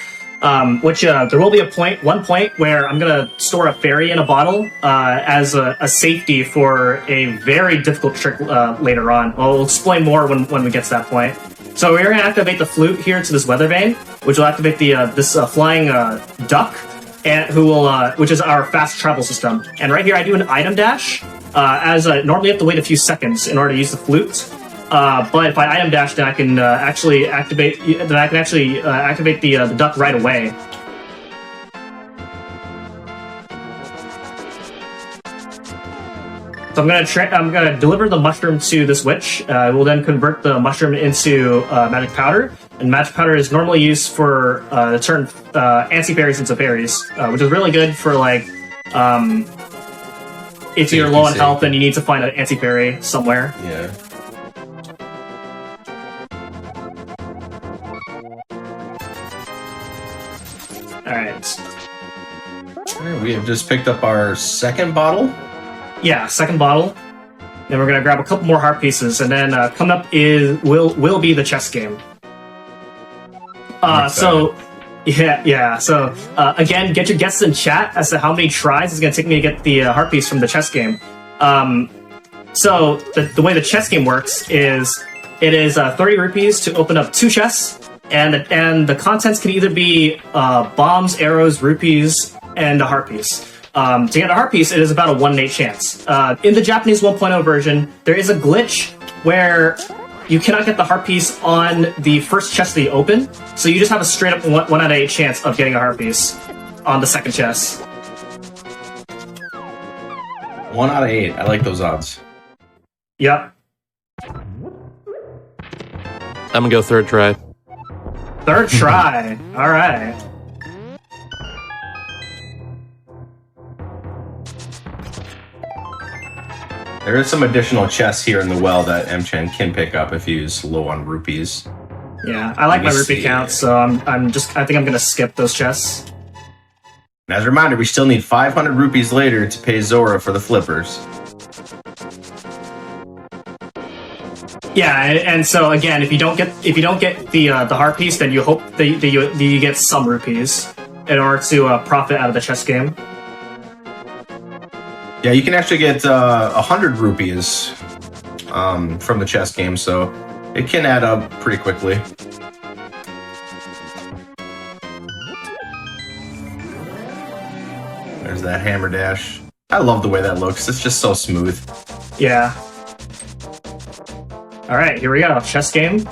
which there will be one point where I'm going to store a fairy in a bottle as a safety for a very difficult trick later on. Well, we'll explain more when we get to that point. So we're going to activate the flute here to this weather vane, which will activate this flying duck, which is our fast travel system. And right here I do an item dash, normally you have to wait a few seconds in order to use the flute. But if I item dash, then I can actually activate the duck right away. So I'm gonna deliver the mushroom to this witch. We'll then convert the mushroom into magic powder, and magic powder is normally used for to turn anti-fairies into fairies, which is really good for if you're low on health and you need to find an anti-fairy somewhere. Yeah. Alright. We have just picked up our second bottle. Yeah, second bottle. Then we're gonna grab a couple more heart pieces, and then coming up will be the chess game. So again, get your guesses in chat as to how many tries it's gonna take me to get the heart piece from the chess game. So the way the chess game works is it is 30 rupees to open up 2 chests. And the contents can either be bombs, arrows, rupees, and a heart piece. To get a heart piece, it is about a 1 in 8 chance. In the Japanese 1.0 version, there is a glitch where you cannot get the heart piece on the first chest that you open, so you just have a straight up 1 out of 8 chance of getting a heart piece on the second chest. 1 out of 8. I like those odds. Yep. I'm gonna go third try. Third try. All right. There is some additional chests here in the well that M-Chan can pick up if he's low on rupees. Yeah, I like my rupee count, so I think I'm gonna skip those chests. And as a reminder, we still need 500 rupees later to pay Zora for the flippers. Yeah, and so again, if you don't get the heart piece, then you hope that you get some rupees in order to profit out of the chess game. Yeah, you can actually get 100 rupees from the chess game, so it can add up pretty quickly. There's that hammer dash. I love the way that looks. It's just so smooth. Yeah. All right, here we go. Chess game.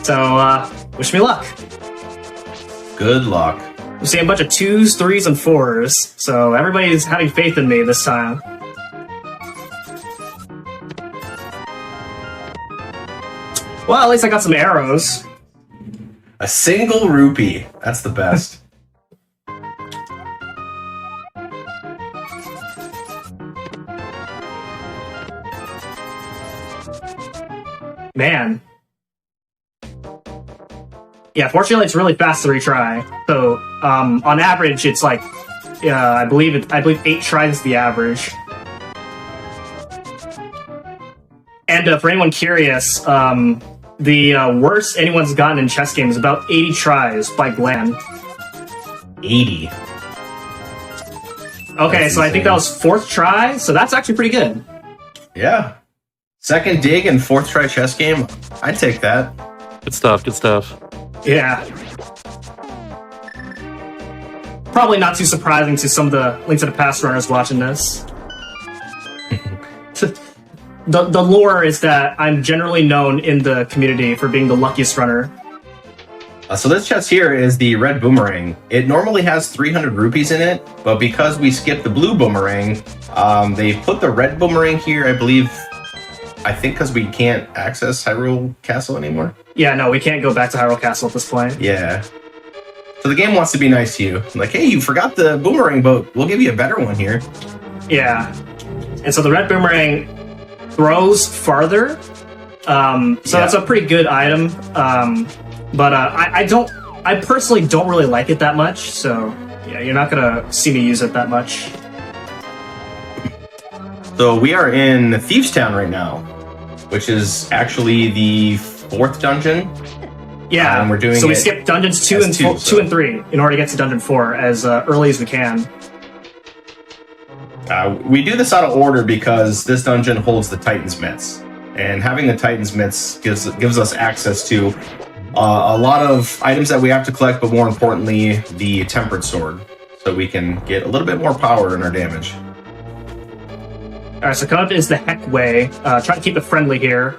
So, wish me luck. Good luck. I'm seeing a bunch of 2s, 3s, and 4s, so everybody's having faith in me this time. Well, at least I got some arrows. A single rupee. That's the best. Man. Yeah, fortunately it's really fast to retry. So, on average, it's like, I believe 8 tries is the average. And for anyone curious, the worst anyone's gotten in chess games is about 80 tries by Glenn. 80. Okay, That's so I think that was 4th try, so that's actually pretty good. Yeah. Second dig and 4th try chess game. I'd take that. Good stuff. Good stuff. Yeah. Probably not too surprising to some of the Link to the Past runners watching this. The lore is that I'm generally known in the community for being the luckiest runner. So this chest here is the red boomerang. It normally has 300 rupees in it, but because we skipped the blue boomerang, they put the red boomerang here, I think because we can't access Hyrule Castle anymore. Yeah, no, we can't go back to Hyrule Castle at this point. Yeah. So the game wants to be nice to you. Like, hey, you forgot the boomerang, but we'll give you a better one here. Yeah. And so the red boomerang throws farther. That's a pretty good item. But I personally don't really like it that much. So yeah, you're not gonna see me use it that much. So we are in Thieves Town right now, which is actually the 4th dungeon. Yeah, and we're doing. So we skip dungeons 2 and 2 and 3 in order to get to dungeon 4 as early as we can. We do this out of order because this dungeon holds the Titan's Mitts, and having the Titan's Mitts gives us access to a lot of items that we have to collect, but more importantly, the Tempered Sword, so we can get a little bit more power in our damage. Alright, so coming up is the Heck Way. Try to keep it friendly here.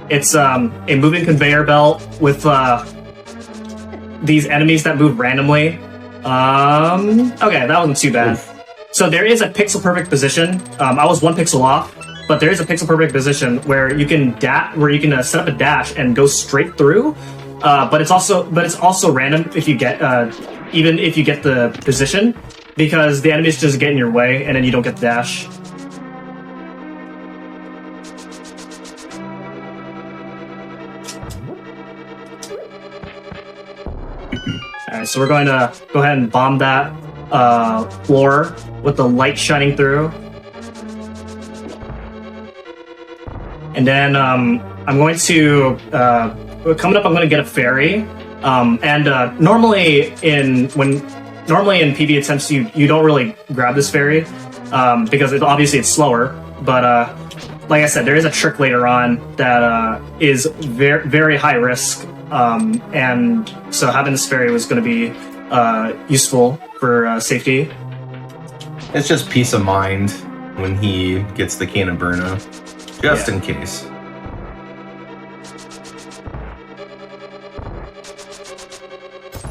It's a moving conveyor belt with these enemies that move randomly. Okay, that wasn't too bad. Oof. So there is a pixel perfect position. I was 1 pixel off, but there is a pixel perfect position where you can set up a dash and go straight through. But it's also random if you get even if you get the position, because the enemies just get in your way and then you don't get the dash. Alright, so we're going to go ahead and bomb that floor with the light shining through. And then I'm going to, coming up, I'm going to get a fairy. Normally in PB attempts, you don't really grab this fairy because obviously it's slower. But like I said, there is a trick later on that is very, very high risk. And so having this fairy was going to be useful for safety. It's just peace of mind when he gets the Cane of Burna, just in case.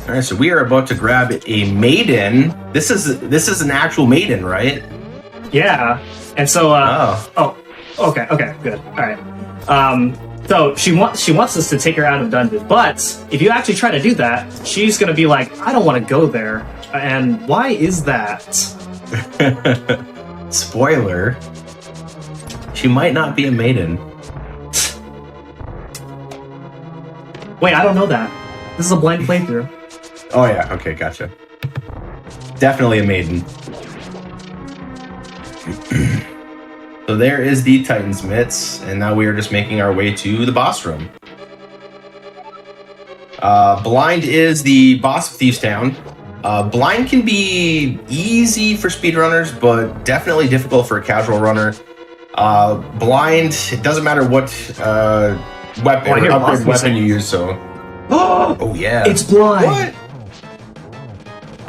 All right, so we are about to grab a maiden. This is an actual maiden, right? Yeah, and so okay, good, all right. So she wants us to take her out of dungeon, but if you actually try to do that, she's gonna be like, I don't want to go there. And why is that? Spoiler. She might not be a maiden. Wait, I don't know that. This is a blind playthrough. Oh yeah, okay, gotcha. Definitely a maiden. So there is the Titan's Mitts, and now we are just making our way to the boss room. Blind is the boss of Thieves Town. Blind can be easy for speedrunners, but definitely difficult for a casual runner. Blind, it doesn't matter what weapon or upgrade weapon you use, so... Oh yeah. It's blind! What?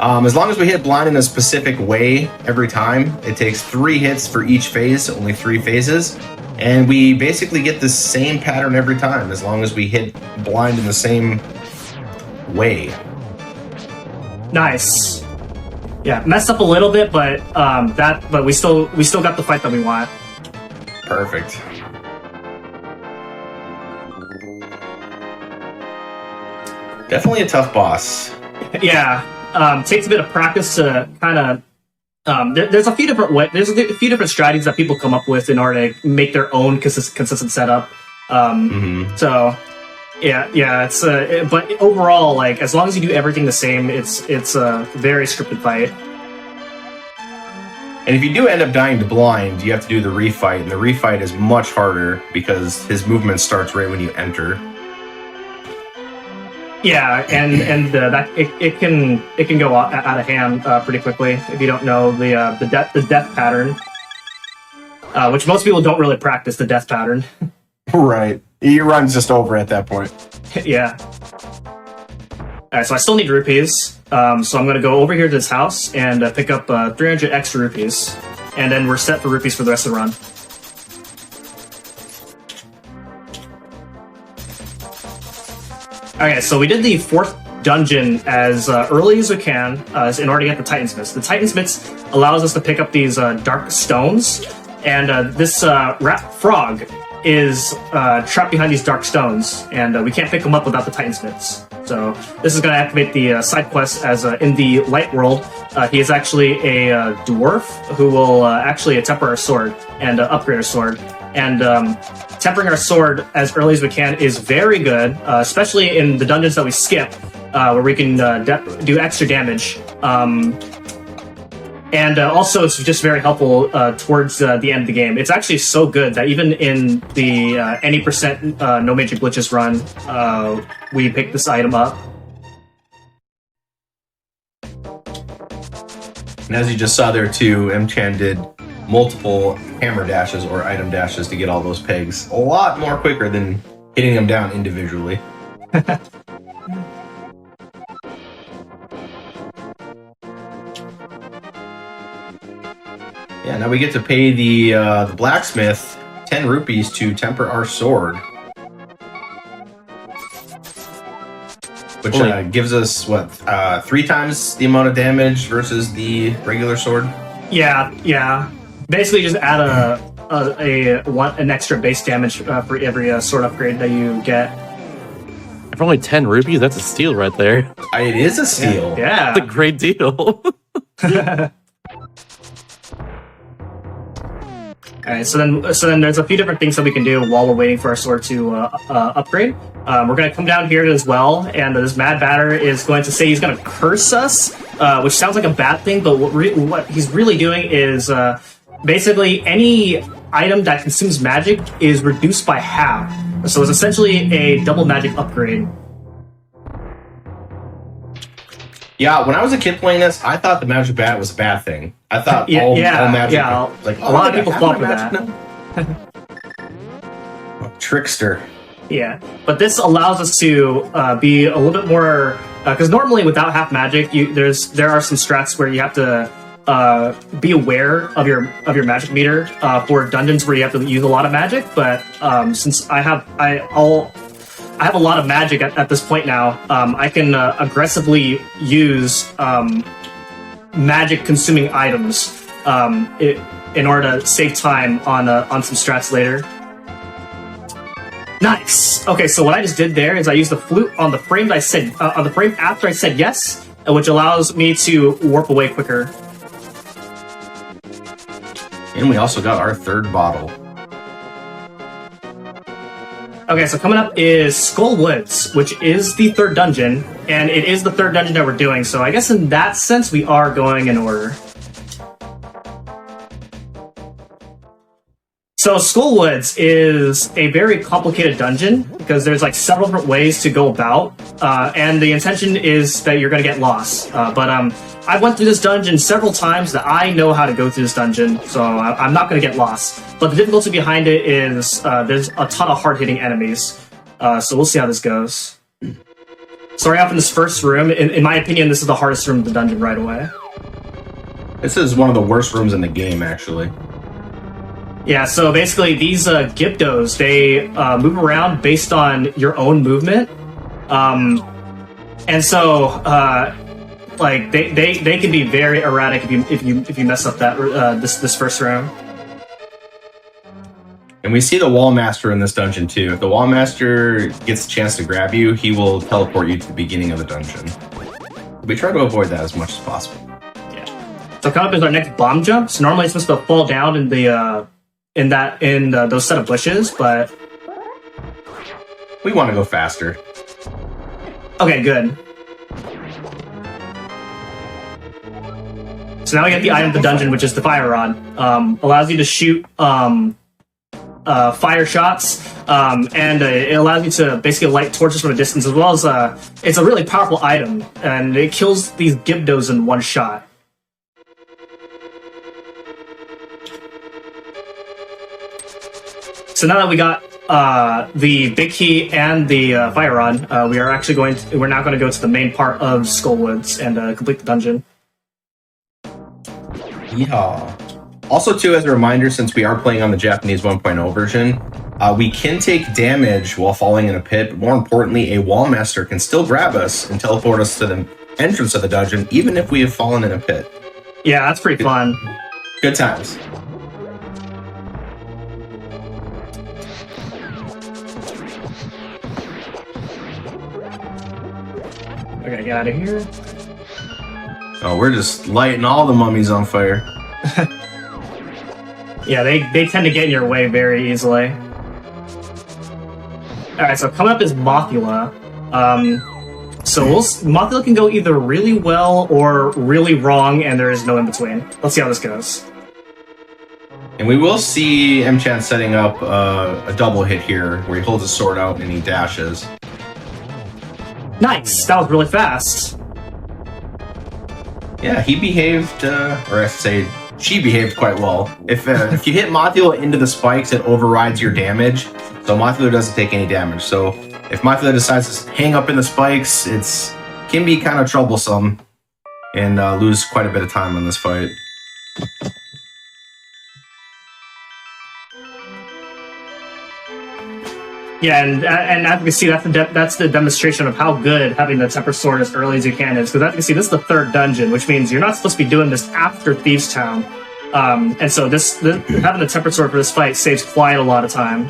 As long as we hit blind in a specific way every time, it takes 3 hits for each phase, only 3 phases, and we basically get the same pattern every time, as long as we hit blind in the same way. Nice. Yeah, messed up a little bit, but we still got the fight that we want. Perfect. Definitely a tough boss. Yeah. Takes a bit of practice to kind of. There's a few different strategies that people come up with in order to make their own consistent setup. So, yeah, it's but overall, like as long as you do everything the same, it's a very scripted fight. And if you do end up dying to blind, you have to do the refight, and the refight is much harder because his movement starts right when you enter. Yeah, and that it can go out of hand pretty quickly if you don't know the death pattern, which most people don't really practice the death pattern. Right, your run's just over at that point. Yeah. All right, so I still need rupees, so I'm gonna go over here to this house and pick up 300 extra rupees, and then we're set for rupees for the rest of the run. Okay, so we did the 4th dungeon as early as we can in order to get the Titan's Mitts. The Titan's Mitts allows us to pick up these dark stones, and this rat frog is trapped behind these dark stones, and we can't pick them up without the Titan's Mitts. So this is going to activate the side quest as in the light world. He is actually a dwarf who will actually temper our sword and upgrade our sword. And tempering our sword as early as we can is very good, especially in the dungeons that we skip, where we can do extra damage. And also, it's just very helpful towards the end of the game. It's actually so good that even in the any percent no major glitches run, we pick this item up. And as you just saw there too, M-Chan did multiple hammer dashes or item dashes to get all those pegs a lot more quicker than hitting them down individually. Yeah, now we get to pay the blacksmith 10 rupees to temper our sword. Which gives us, what, 3 times the amount of damage versus the regular sword? Yeah. Basically, just add an extra base damage for every sword upgrade that you get. For only 10 rupees, that's a steal right there. It is a steal. Yeah. That's a great deal. Alright, so then there's a few different things that we can do while we're waiting for our sword to upgrade. We're going to come down here as well, and this Mad Batter is going to say he's going to curse us, which sounds like a bad thing, but what he's really doing is basically any item that consumes magic is reduced by half. So it's essentially a double magic upgrade. Yeah, when I was a kid playing this, I thought the magic bat was a bad thing. I thought all magic... Yeah, like, a lot of people flop with that. Trickster. Yeah, but this allows us to be a little bit more... Because normally without half magic, there are some strats where you have to be aware of your magic meter for dungeons where you have to use a lot of magic. But since I have a lot of magic at this point now, I can aggressively use magic consuming items in order to save time on some strats later. Nice. Okay, so what I just did there is I used the flute on the frame that I said on the frame after I said yes, which allows me to warp away quicker. And we also got our 3rd bottle. Okay, so coming up is Skull Woods, which is the 3rd dungeon, and it is the 3rd dungeon that we're doing, so I guess in that sense we are going in order. So Skullwoods is a very complicated dungeon because there's like several different ways to go about, and the intention is that you're going to get lost. But I went through this dungeon several times that I know how to go through this dungeon, so I'm not going to get lost. But the difficulty behind it is there's a ton of hard-hitting enemies, so we'll see how this goes. Starting off in this first room, in my opinion, this is the hardest room of the dungeon right away. This is one of the worst rooms in the game, actually. Yeah, so basically these Gyptos, they move around based on your own movement. And so like they can be very erratic if you mess up that this first round. And we see the Wall Master in this dungeon too. If the Wall Master gets a chance to grab you, he will teleport you to the beginning of the dungeon. We try to avoid that as much as possible. Yeah. So coming up is our next bomb jump. So normally it's supposed to fall down in the those set of bushes, but we want to go faster. Okay, good. So now we get the item of the dungeon, which is the fire rod. Allows you to shoot fire shots, and it allows you to basically light torches from a distance, as well as it's a really powerful item, and it kills these Gyptos in one shot. So now that we got the big key and the fire rod, we're now going to go to the main part of Skullwoods and complete the dungeon. Yeah. Also, too, as a reminder, since we are playing on the Japanese 1.0 version, we can take damage while falling in a pit. But more importantly, a Wall Master can still grab us and teleport us to the entrance of the dungeon, even if we have fallen in a pit. Yeah, that's pretty fun. Good times. Okay, get out of here. Oh, we're just lighting all the mummies on fire. Yeah, they tend to get in your way very easily. Alright, so coming up is Mothula. Mothula can go either really well or really wrong, and there is no in between. Let's see how this goes. And we will see Mchan setting up a double hit here, where he holds his sword out and he dashes. Nice! That was really fast. Yeah, he behaved, or I should say, she behaved quite well. If you hit Mothula into the spikes, it overrides your damage, so Mothula doesn't take any damage. So if Mothula decides to hang up in the spikes, it can be kind of troublesome and lose quite a bit of time in this fight. Yeah, and as you can see, that's the demonstration of how good having the Temper Sword as early as you can is. Because as you can see, this is the third dungeon, which means you're not supposed to be doing this after Thieves Town. And so having the Temper Sword for this fight saves quite a lot of time.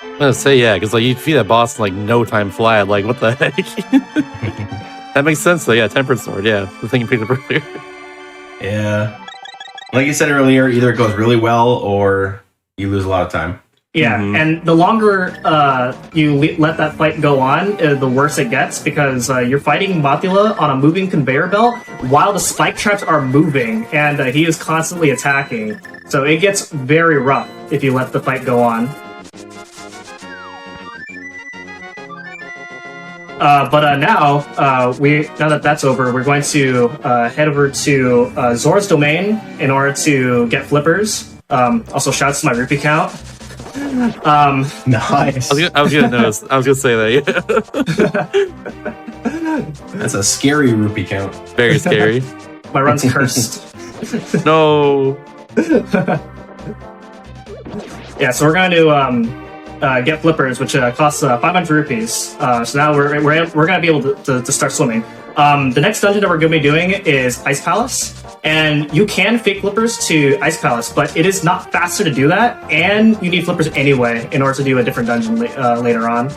I'm gonna say yeah, because like you defeat that boss in like no time flat. Like what the heck? That makes sense though. Yeah, Tempered Sword. Yeah, the thing you picked up earlier. Yeah, like you said earlier, either it goes really well or you lose a lot of time. Yeah, and the longer you let that fight go on, the worse it gets, because you're fighting Mothula on a moving conveyor belt while the spike traps are moving, and he is constantly attacking. So it gets very rough if you let the fight go on. But now that that's over, we're going to head over to Zora's Domain in order to get flippers. Also, shouts to my rupee count. Nice. I was gonna say that. Yeah. That's a scary rupee count. Very scary. My run's cursed. No. Yeah, so we're going to get flippers, which costs 500 rupees. So now we're going to be able to start swimming. The next dungeon that we're going to be doing is Ice Palace. And you can fake flippers to Ice Palace, but it is not faster to do that, and you need flippers anyway in order to do a different dungeon later on.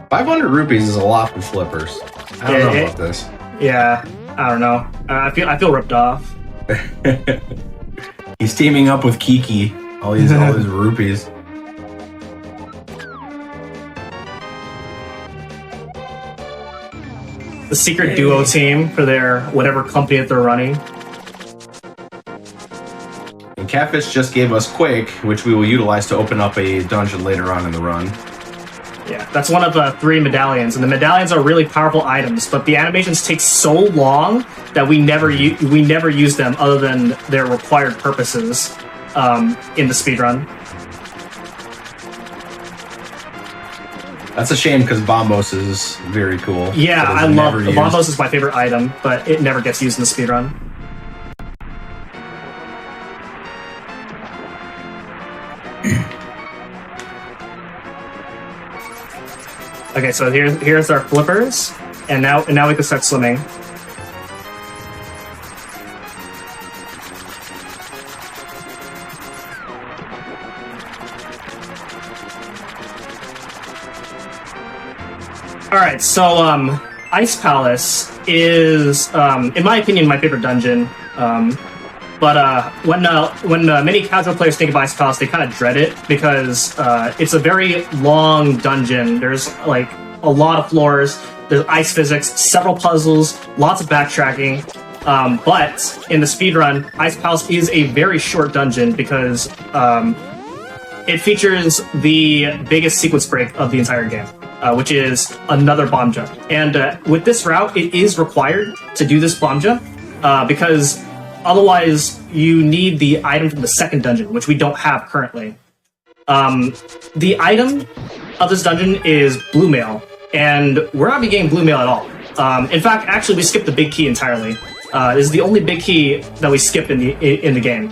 $500 is a lot for flippers. I don't know about this. Yeah, I don't know. I feel ripped off. He's teaming up with Kiki. All these rupees. the secret duo team for their whatever company that they're running. And Catfish just gave us Quake, which we will utilize to open up a dungeon later on in the run. Yeah, that's one of the 3 medallions, and the medallions are really powerful items, but the animations take so long that we never use them other than their required purposes in the speedrun. That's a shame because Bombos is very cool. Yeah, I love the Bombos is my favorite item, but it never gets used in the speedrun. Okay, so here's our flippers, and now we can start swimming. All right, so Ice Palace is, in my opinion, my favorite dungeon. But when many casual players think of Ice Palace, they kind of dread it because it's a very long dungeon. There's like a lot of floors. There's ice physics, several puzzles, lots of backtracking. But in the speedrun, Ice Palace is a very short dungeon because it features the biggest sequence break of the entire game, which is another bomb jump. And with this route, it is required to do this bomb jump because otherwise, you need the item from the second dungeon, which we don't have currently. The item of this dungeon is blue mail, and we're not getting blue mail at all. In fact, actually, we skipped the big key entirely. This is the only big key that we skip in the game.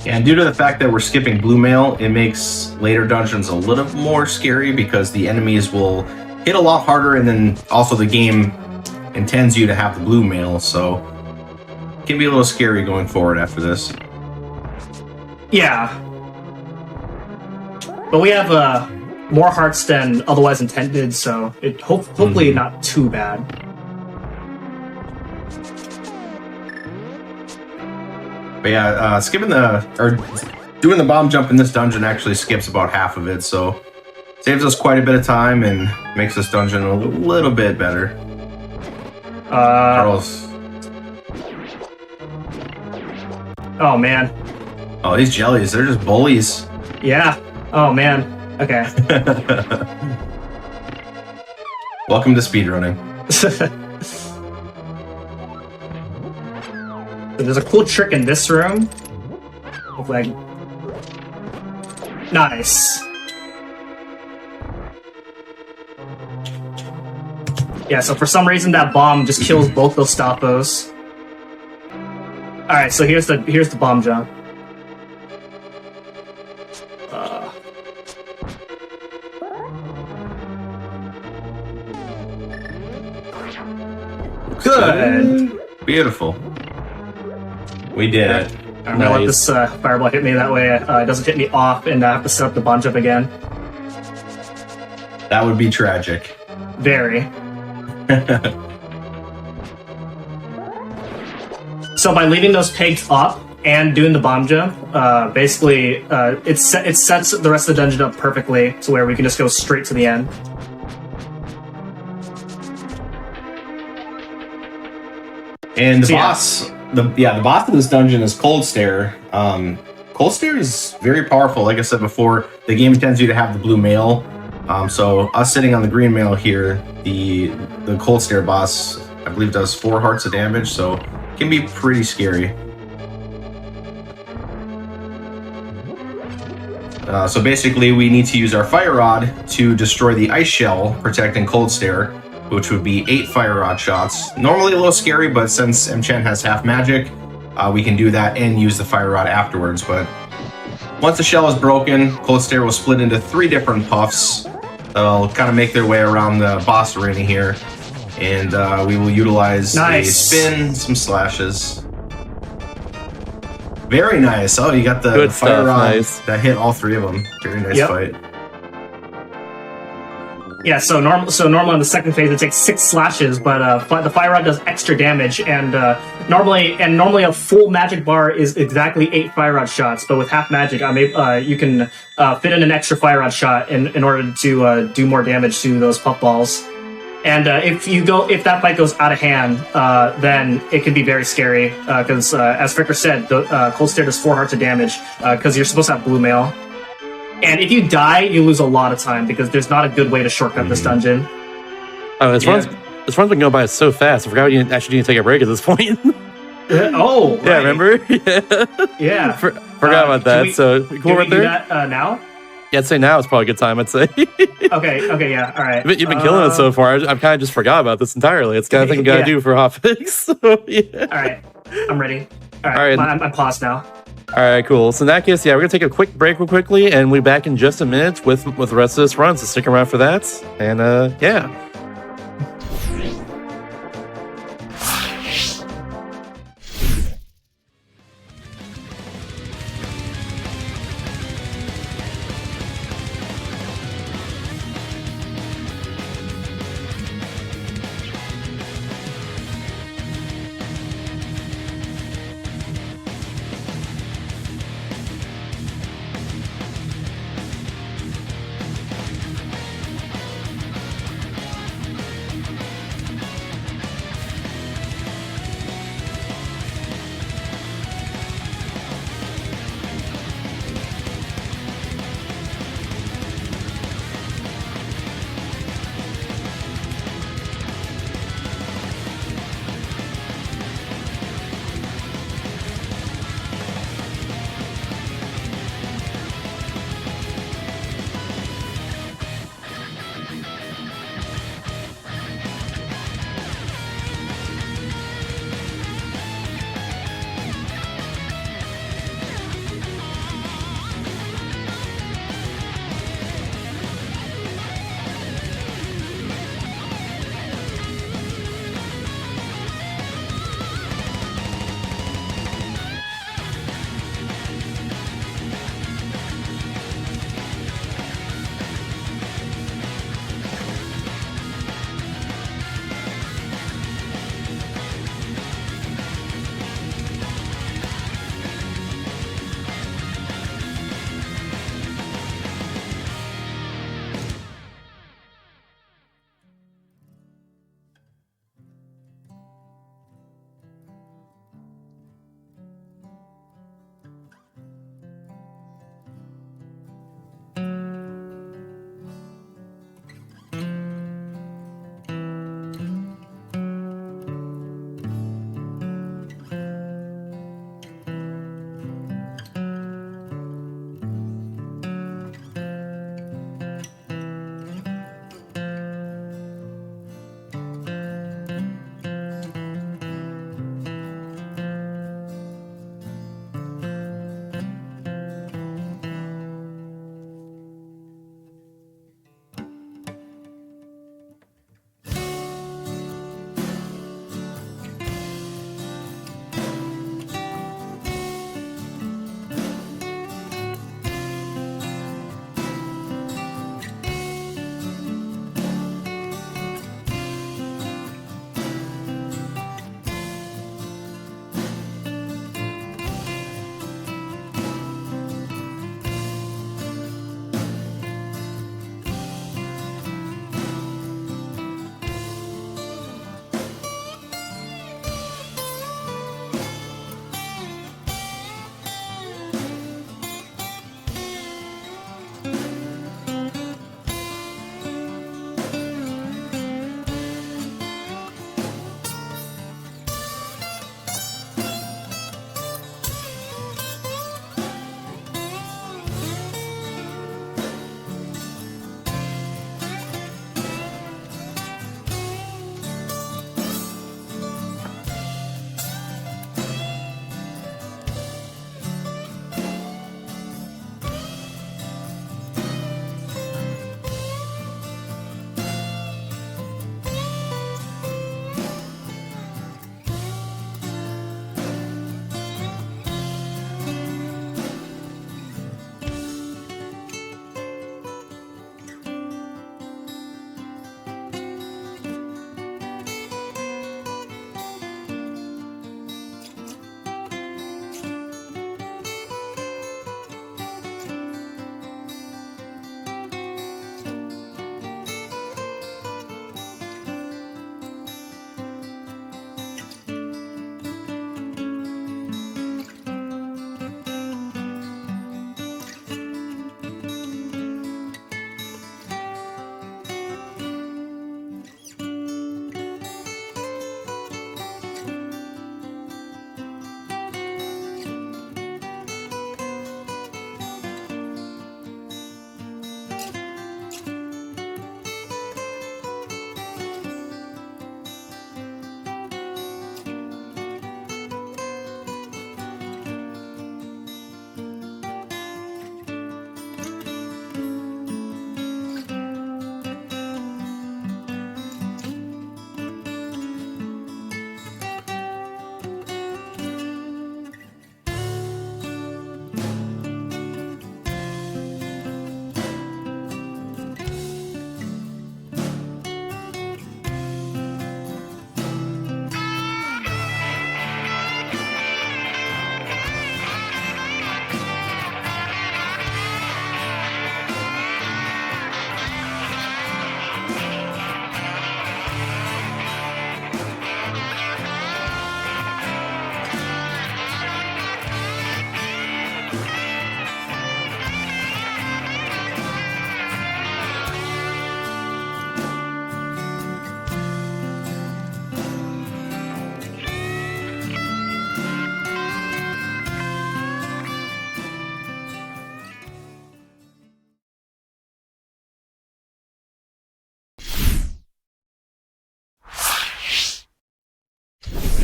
And due to the fact that we're skipping blue mail, it makes later dungeons a little more scary because the enemies will hit a lot harder, and then also the game intends you to have the blue mail, so it can be a little scary going forward after this. Yeah. But we have more hearts than otherwise intended, so it hopefully not too bad. But yeah, doing the bomb jump in this dungeon actually skips about half of it, so saves us quite a bit of time and makes this dungeon a little bit better. Carlos. Oh man. Oh, these jellies, they're just bullies. Yeah. Oh man. Okay. Welcome to speedrunning. There's a cool trick in this room. Like, nice. Yeah, so for some reason that bomb just kills both those stoppos. Alright, so here's the bomb jump. Good! Beautiful. We did it. I'm gonna let this fireball hit me, that way it doesn't hit me off and I have to set up the bomb jump again. That would be tragic. Very. So by leaving those pegs up and doing the bomb jump, basically it sets the rest of the dungeon up perfectly to where we can just go straight to the end. And the boss, the boss of this dungeon is Cold Stare. Cold Stare is very powerful. Like I said before, the game intends you to have the blue mail. So us sitting on the green mail here, the Cold Stare boss, I believe, does 4 hearts of damage, so it can be pretty scary. So basically, we need to use our Fire Rod to destroy the ice shell protecting Cold Stare, which would be 8 Fire Rod shots. Normally a little scary, but since M-Chen has half magic, we can do that and use the Fire Rod afterwards. But once the shell is broken, Cold Stare will split into 3 different puffs that'll kind of make their way around the boss arena here. And we will utilize a spin, some slashes. Very nice. Oh, you got the Good Fire stuff, Rod nice. that hit all 3 of them. Very nice fight. Yeah, so normally on the second phase it takes 6 slashes, but the fire rod does extra damage, and normally a full magic bar is exactly 8 fire rod shots, but with half magic, you can fit in an extra fire rod shot in order to do more damage to those puff balls. And if that fight goes out of hand, then it can be very scary because, as Fricker said, the Cold Stare does 4 hearts of damage because you're supposed to have blue mail. And if you die, you lose a lot of time because there's not a good way to shortcut this dungeon. Oh, this run's been going by so fast. I forgot you actually need to take a break at this point. Oh, right. Yeah, remember? Yeah. Forgot about that. So we cool right there. Do that now? Yeah, I'd say now is probably a good time. I'd say. Okay, yeah, all right. You've been killing it so far. I've kind of just forgot about this entirely. It's kind of thing you gotta do for Hotfix. So, yeah. All right, I'm ready. All right. I'm paused now. All right, cool. So in that case, yeah, we're gonna take a quick break real quickly, and we'll be back in just a minute with the rest of this run. So stick around for that. And yeah.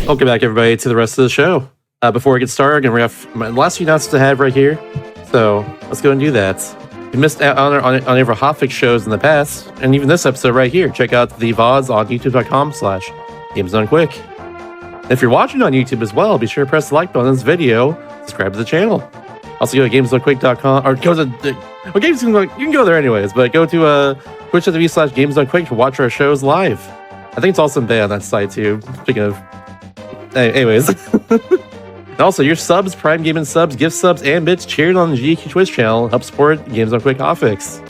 Welcome back, everybody, to the rest of the show. Before we get started, we have my last few announcements to have right here. So let's go and do that. If you missed out on any of our Hotfix shows in the past, and even this episode right here, check out the VODs on youtube.com/GamesDoneQuick. If you're watching on YouTube as well, be sure to press the like button on this video, subscribe to the channel. Also go to GamesDoneQuick.com, or go to you can go there anyways, but go to twitch.tv/GamesDoneQuick to watch our shows live. I think it's also embedded on that site too. Speaking of, anyways. And also, your subs, Prime Gaming subs, gift subs, and bits cheered on the GDQ Twitch channel help support GamesDoneQuick Hotfix.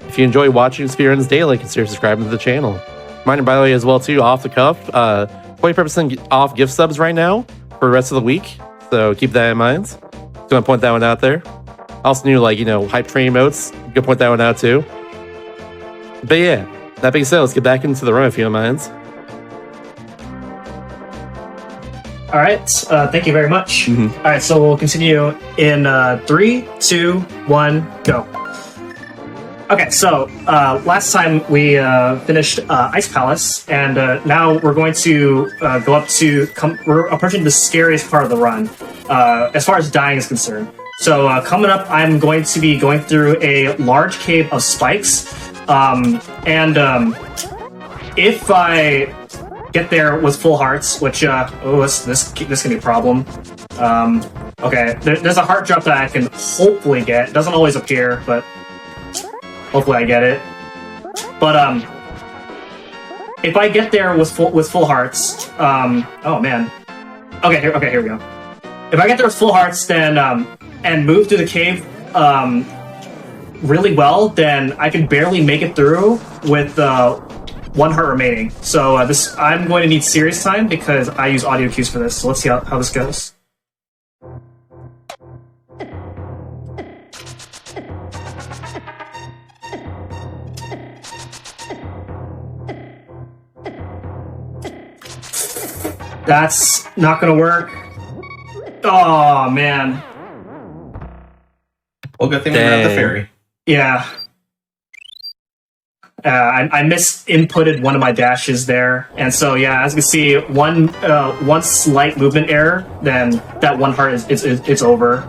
If you enjoy watching Speedruns daily, consider subscribing to the channel. Reminder, by the way, as well too, off the cuff, 20% off gift subs right now for the rest of the week. So keep that in mind. Just gonna point that one out there. Also new, hype train emotes. Go point that one out too. But yeah, that being said, let's get back into the run if you don't mind. All right, thank you very much. Mm-hmm. All right, so we'll continue in 3, 2, 1, go. Okay, so last time we finished Ice Palace, and now we're going to go up to... we're approaching the scariest part of the run, as far as dying is concerned. So coming up, I'm going to be going through a large cave of spikes, if I get there with full hearts, which this can be a problem. Okay, there's a heart drop that I can hopefully get. It doesn't always appear, but hopefully I get it. But if I get there with full hearts, oh man. Okay, here we go. If I get there with full hearts, then and move through the cave really well, then I can barely make it through with 1 heart remaining. So I'm going to need serious time because I use audio cues for this. So let's see how this goes. That's not going to work. Oh, man. Well, good thing we grabbed the fairy. Yeah. I misinputted one of my dashes there, and so yeah, as you can see, one slight movement error, then that 1 heart it's over.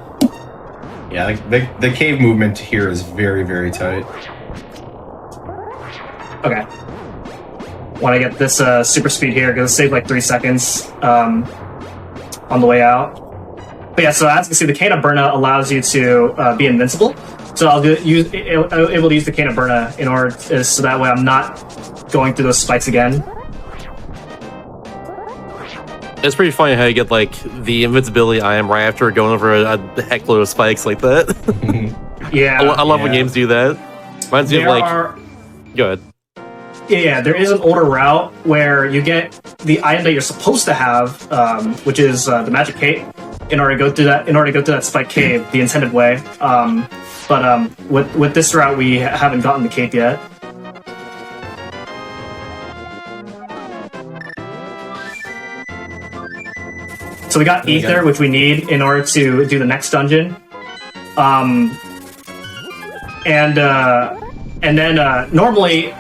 Yeah, the cave movement here is very, very tight. Okay. Want to get this super speed here because it saved like 3 seconds on the way out. But yeah, so as you can see, the Cane of Burna allows you to be invincible. So I'll able to use the Cane of Burna in order so that way I'm not going through those spikes again. It's pretty funny how you get the invincibility item right after going over a heckload of spikes like that. Yeah, I love when games do that. Reminds me of go ahead. Yeah, there is an older route where you get the item that you're supposed to have, which is the magic cape, in order to go through that spike cave the intended way. But with this route, we haven't gotten the cape yet. So we got ether, which we need in order to do the next dungeon. And then normally,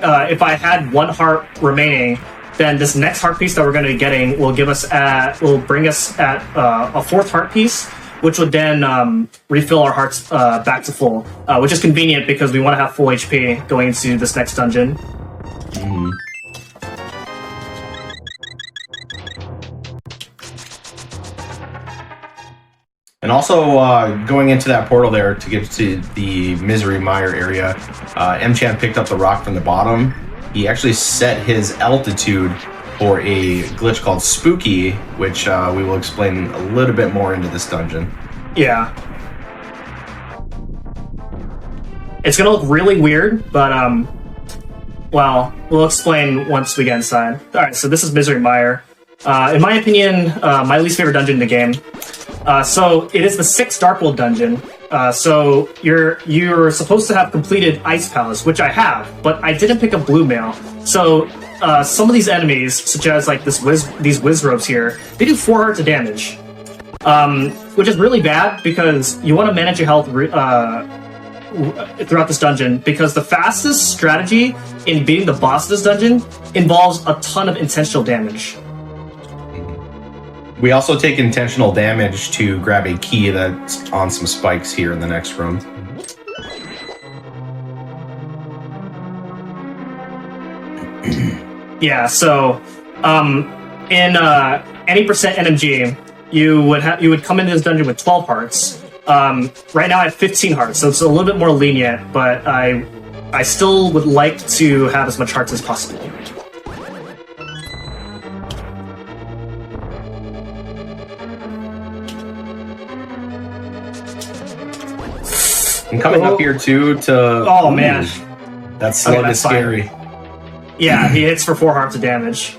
if I had 1 heart remaining, then this next heart piece that we're going to be getting will bring us at a 4th heart piece, which would then refill our hearts back to full, which is convenient because we want to have full HP going into this next dungeon. Mm. And also, going into that portal there to get to the Misery Mire area, M-Chan picked up the rock from the bottom. He actually set his altitude for a glitch called Spooky, which we will explain a little bit more into this dungeon. Yeah. It's gonna look really weird, but well, we'll explain once we get inside. Alright, so this is Misery Mire. In my opinion, my least favorite dungeon in the game. So it is the 6th Darkwold dungeon. So you're supposed to have completed Ice Palace, which I have, but I didn't pick up Blue Mail. So some of these enemies, such as these whiz robes here, they do 4 hearts of damage, which is really bad because you want to manage your health throughout this dungeon, because the fastest strategy in beating the boss of this dungeon involves a ton of intentional damage. We also take intentional damage to grab a key that's on some spikes here in the next room. Yeah, so in any percent NMG, you would come into this dungeon with 12 hearts. Right now I have 15 hearts, so it's a little bit more lenient, but I still would like to have as much hearts as possible. And coming up here too to... Oh, man. That slug is scary. Yeah, he hits for 4 hearts of damage.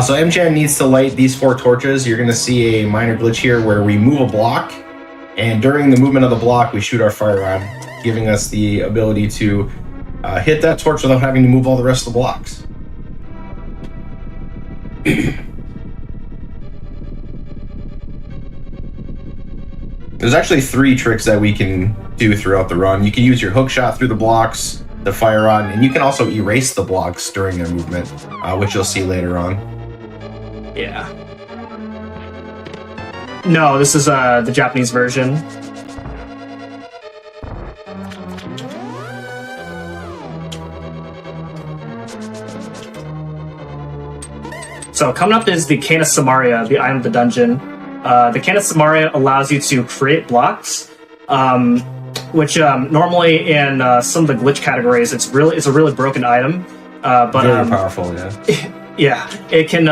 So M-Chan needs to light these 4 torches. You're going to see a minor glitch here where we move a block, and during the movement of the block, we shoot our fire rod, giving us the ability to hit that torch without having to move all the rest of the blocks. There's actually 3 tricks that we can do throughout the run. You can use your hook shot through the blocks, the fire rod, and you can also erase the blocks during their movement, which you'll see later on. Yeah. No, this is the Japanese version. So coming up is the Cane of Samaria, the item of the dungeon. The Cane of Samaria allows you to create blocks, which normally in some of the glitch categories, it's a really broken item. But very powerful, yeah. Yeah, it can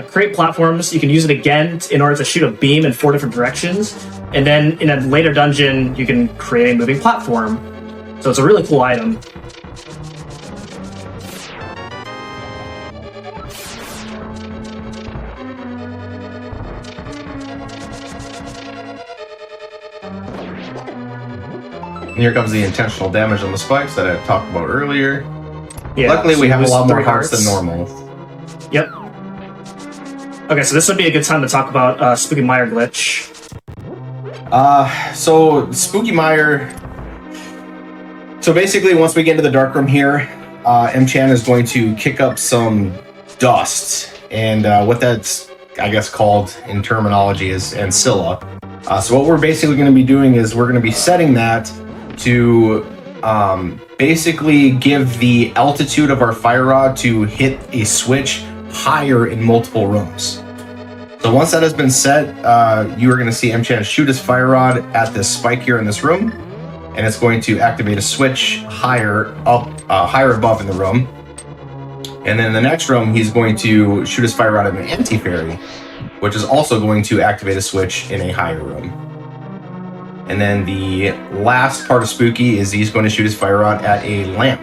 create platforms. You can use it again in order to shoot a beam in 4 different directions, and then in a later dungeon, you can create a moving platform. So it's a really cool item. And here comes the intentional damage on the spikes that I talked about earlier. Yeah, luckily, so we have a lot more 3 hearts than normal. Yep. Okay, so this would be a good time to talk about Spooky Mire glitch. So Spooky Mire... So basically, once we get into the dark room here, M-Chan is going to kick up some dust. And what that's, I guess, called in terminology is ancilla. So what we're basically going to be doing is we're going to be setting that to basically give the altitude of our fire rod to hit a switch higher in multiple rooms. So once that has been set, you are going to see M-Chan shoot his fire rod at this spike here in this room, and it's going to activate a switch higher above in the room. And then in the next room, he's going to shoot his fire rod at an anti-fairy, which is also going to activate a switch in a higher room. And then the last part of Spooky is he's going to shoot his fire rod at a lamp,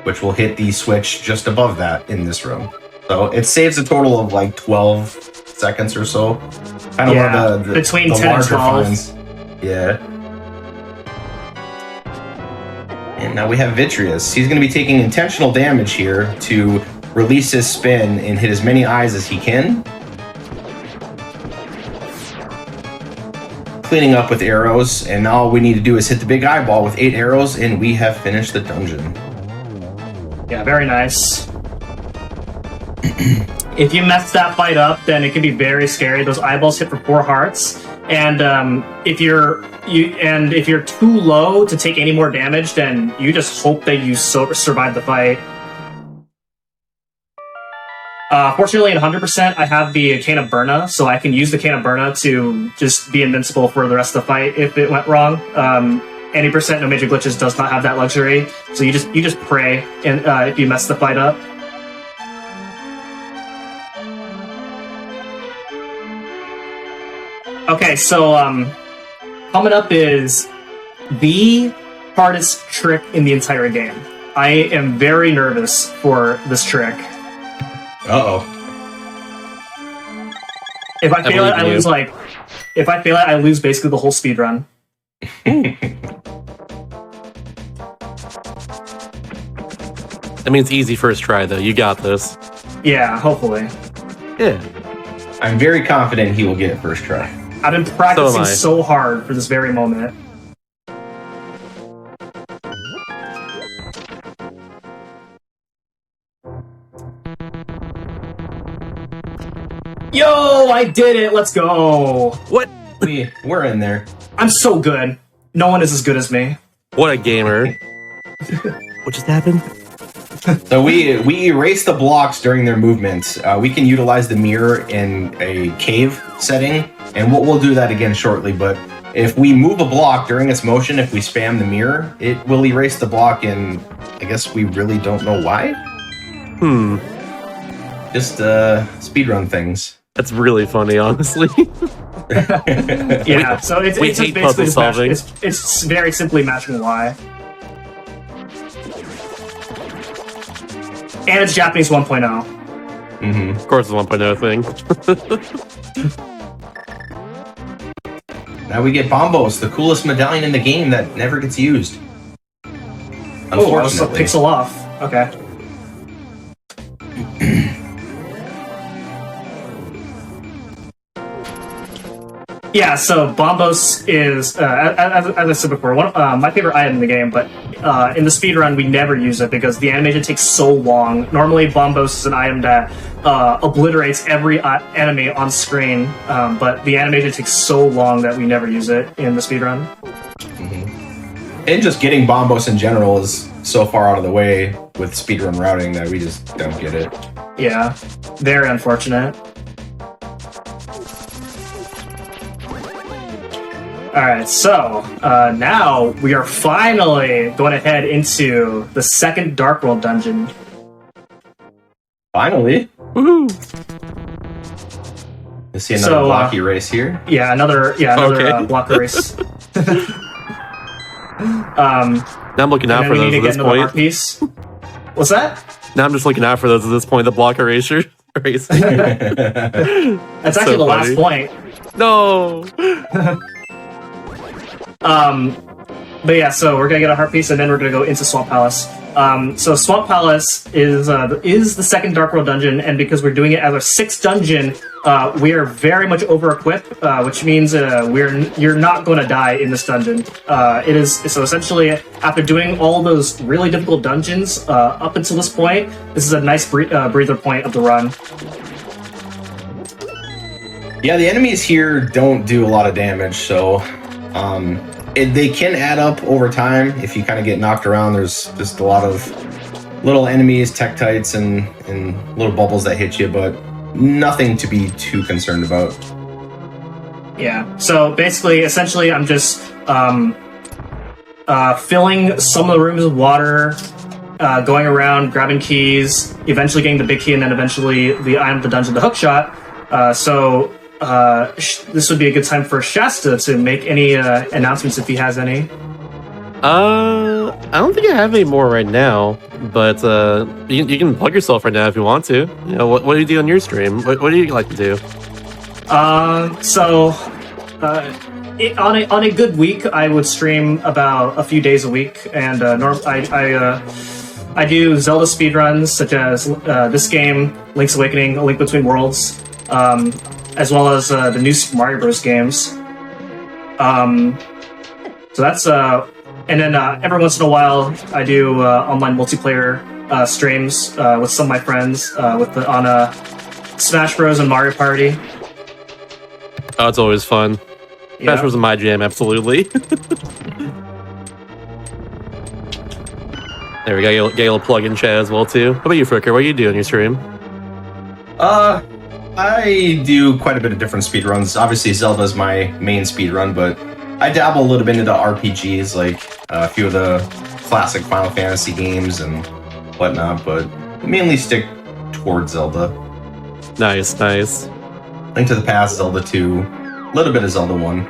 which will hit the switch just above that in this room. So it saves a total of like 12 seconds or so. Kind of one of the between the 10 and 12. finds. Yeah. And now we have Vitreous. He's going to be taking intentional damage here to release his spin and hit as many eyes as he can. Cleaning up with arrows, and all we need to do is hit the big eyeball with 8 arrows, and we have finished the dungeon. Yeah, very nice. If you mess that fight up, then it can be very scary. Those eyeballs hit for 4 hearts, and if you're too low to take any more damage, then you just hope that you survive the fight. Fortunately, in 100%, I have the Cane of Burna, so I can use the Cane of Burna to just be invincible for the rest of the fight if it went wrong. Any percent, no major glitches does not have that luxury, so you just pray and if you mess the fight up. Okay, so coming up is the hardest trick in the entire game. I am very nervous for this trick. Uh-oh. If I fail it, I lose if I fail it, I lose basically the whole speedrun. That means easy first try, though. You got this. Yeah, hopefully. Yeah. I'm very confident he will get it first try. I've been practicing so hard for this very moment. Yo, I did it! Let's go! What? We're in there. I'm so good. No one is as good as me. What a gamer. What just happened? So we erase the blocks during their movements. We can utilize the mirror in a cave setting, and we'll do that again shortly. But if we move a block during its motion, if we spam the mirror, it will erase the block, and I guess we really don't know why. Just speedrun things. That's really funny, honestly. Yeah, so it's just hate basically puzzle just solving. it's very simply matching Y. And it's Japanese 1.0. Of course, it's 1.0 thing. Now we get Bombos, the coolest medallion in the game that never gets used. Oh, I was a pixel off. Okay. Yeah, so Bombos is, as I said before, one my favorite item in the game, but in the speedrun we never use it because the animation takes so long. Normally Bombos is an item that obliterates every enemy on screen, but the animation takes so long that we never use it in the speedrun. And just getting Bombos in general is so far out of the way with speedrun routing that we just don't get it. Yeah, very unfortunate. Alright, so now we are finally going to head into the second Dark World dungeon. Finally. Woohoo! You see another blocky race here? Yeah, another Okay. block race. Now I'm looking out And for then we those need to at get this another point. art piece. What's that? Now I'm just looking out for those at this point. The block eraser racing. That's actually so the last funny. point. No. But yeah, so we're gonna get a heart piece, and then we're gonna go into Swamp Palace. So Swamp Palace is the second Dark World dungeon, and because we're doing it as our sixth dungeon, we are very much over-equipped, which means you're not going to die in this dungeon. It is so essentially after doing all those really difficult dungeons up until this point, this is a nice breather point of the run. Yeah, the enemies here don't do a lot of damage, so they can add up over time if you kind of get knocked around. There's just a lot of little enemies, Tektites, and little bubbles that hit you, but nothing to be too concerned about. Yeah, so basically, essentially, I'm just filling some of the rooms with water, going around, grabbing keys, eventually getting the big key, and then eventually the item of the dungeon, the hookshot. This would be a good time for Shasta to make any announcements if he has any. I don't think I have any more right now, but you can plug yourself right now if you want to. You know, what do you do on your stream? What do you like to do? On a good week, I would stream about a few days a week, and I do Zelda speedruns such as this game, Link's Awakening: A Link Between Worlds, as well as the new Super Mario Bros. Games. So that's and then every once in a while I do online multiplayer streams with some of my friends on Smash Bros. And Mario Party. Oh, it's always fun. Yeah. Smash Bros. My jam, absolutely. There we go. Get a little plug in chat as well too. How about you, Fricker? What do you do on your stream? I do quite a bit of different speedruns. Obviously, Zelda's my main speedrun, but I dabble a little bit into RPGs, like a few of the classic Final Fantasy games and whatnot, but mainly stick towards Zelda. Nice, nice. Link to the Past, Zelda 2, a little bit of Zelda 1.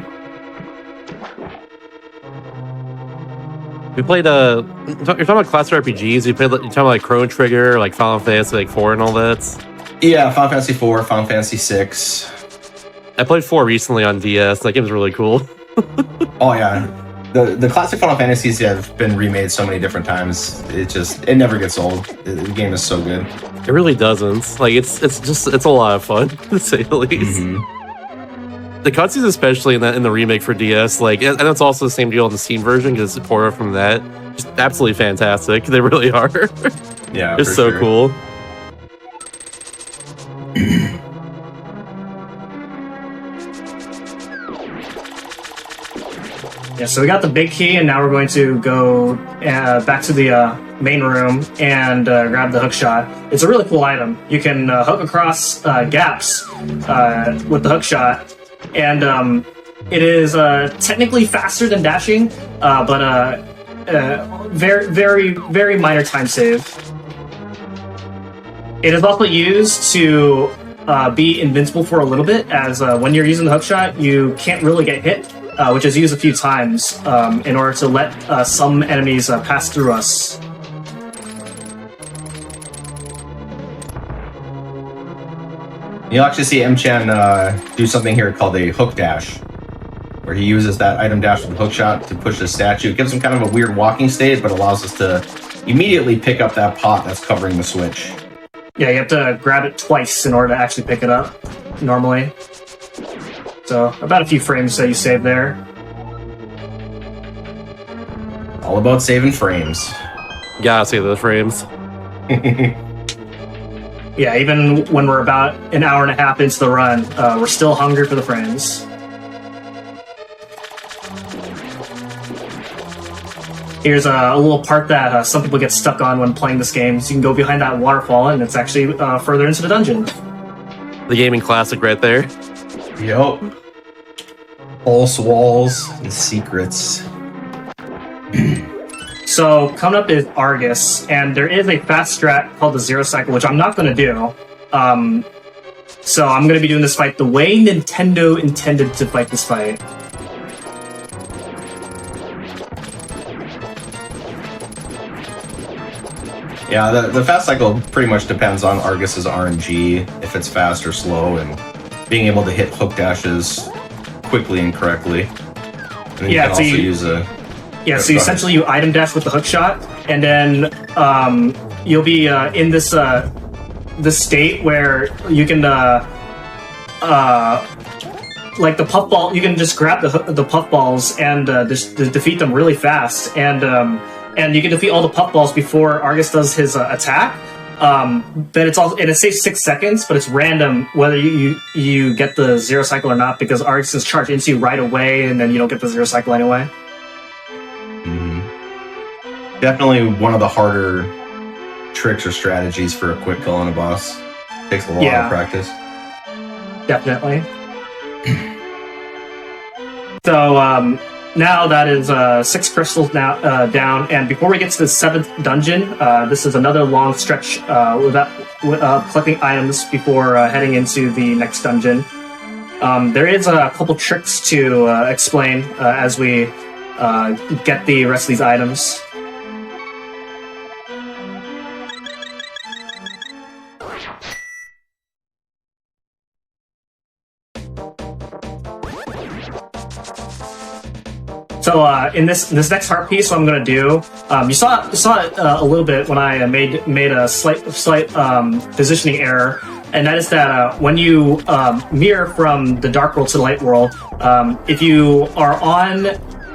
We played you're talking about classic RPGs. You're talking about like Chrono Trigger, like Final Fantasy, like 4 and all that. Yeah, Final Fantasy 4, Final Fantasy 6. I played 4 recently on DS. That game's really cool. Oh yeah, the classic Final Fantasies have been remade so many different times. It never gets old. The game is so good. It really doesn't. Like it's a lot of fun to say the least. The cutscenes, especially in the remake for DS, like, and it's also the same deal in the Steam version because it's ported from that. Just absolutely fantastic. They really are. Yeah, it's so sure. cool. Yeah, so we got the big key, and now we're going to go back to the main room and grab the hook shot. It's a really cool item. You can hook across gaps with the hook shot, and it is technically faster than dashing, but very, very, very minor time save. It is also used to be invincible for a little bit, as when you're using the hook shot, you can't really get hit, which is used a few times in order to let some enemies pass through us. You'll actually see M-Chan do something here called a hook dash, where he uses that item dash with the hook shot to push the statue. It gives him kind of a weird walking state, but allows us to immediately pick up that pot that's covering the switch. Yeah, you have to grab it twice in order to actually pick it up, normally. So, about a few frames that you save there. All about saving frames. Gotta see those frames. Yeah, even when we're about an hour and a half into the run, we're still hungry for the frames. Here's a little part that some people get stuck on when playing this game. So you can go behind that waterfall, and it's actually further into the dungeon. The gaming classic right there. Yup. False walls and secrets. So coming up is Argus, and there is a fast strat called the Zero Cycle, which I'm not going to do. So I'm going to be doing this fight the way Nintendo intended to fight this fight. Yeah, the fast cycle pretty much depends on Argus's RNG, if it's fast or slow, and being able to hit hook dashes quickly and correctly. And then you can also use a... Yeah, so essentially you item dash with the hook shot, and then you'll be in this this state where you can like the puffball. You can just grab the puffballs and just defeat them really fast, and you can defeat all the puffballs before Argus does his attack. But it saves 6 seconds, but it's random whether you get the Zero Cycle or not, because Argus is charged into you right away, and then you don't get the Zero Cycle anyway. Definitely one of the harder tricks or strategies for a quick kill on a boss. Takes a lot of practice. Definitely. So now that is 6 crystals now down, and before we get to the 7th dungeon, this is another long stretch without collecting items before heading into the next dungeon. There is a couple tricks to explain as we get the rest of these items. So in this next heart piece, what I'm going to do, you saw it a little bit when I made a slight positioning error, and that is that when you mirror from the dark world to the light world, if you are on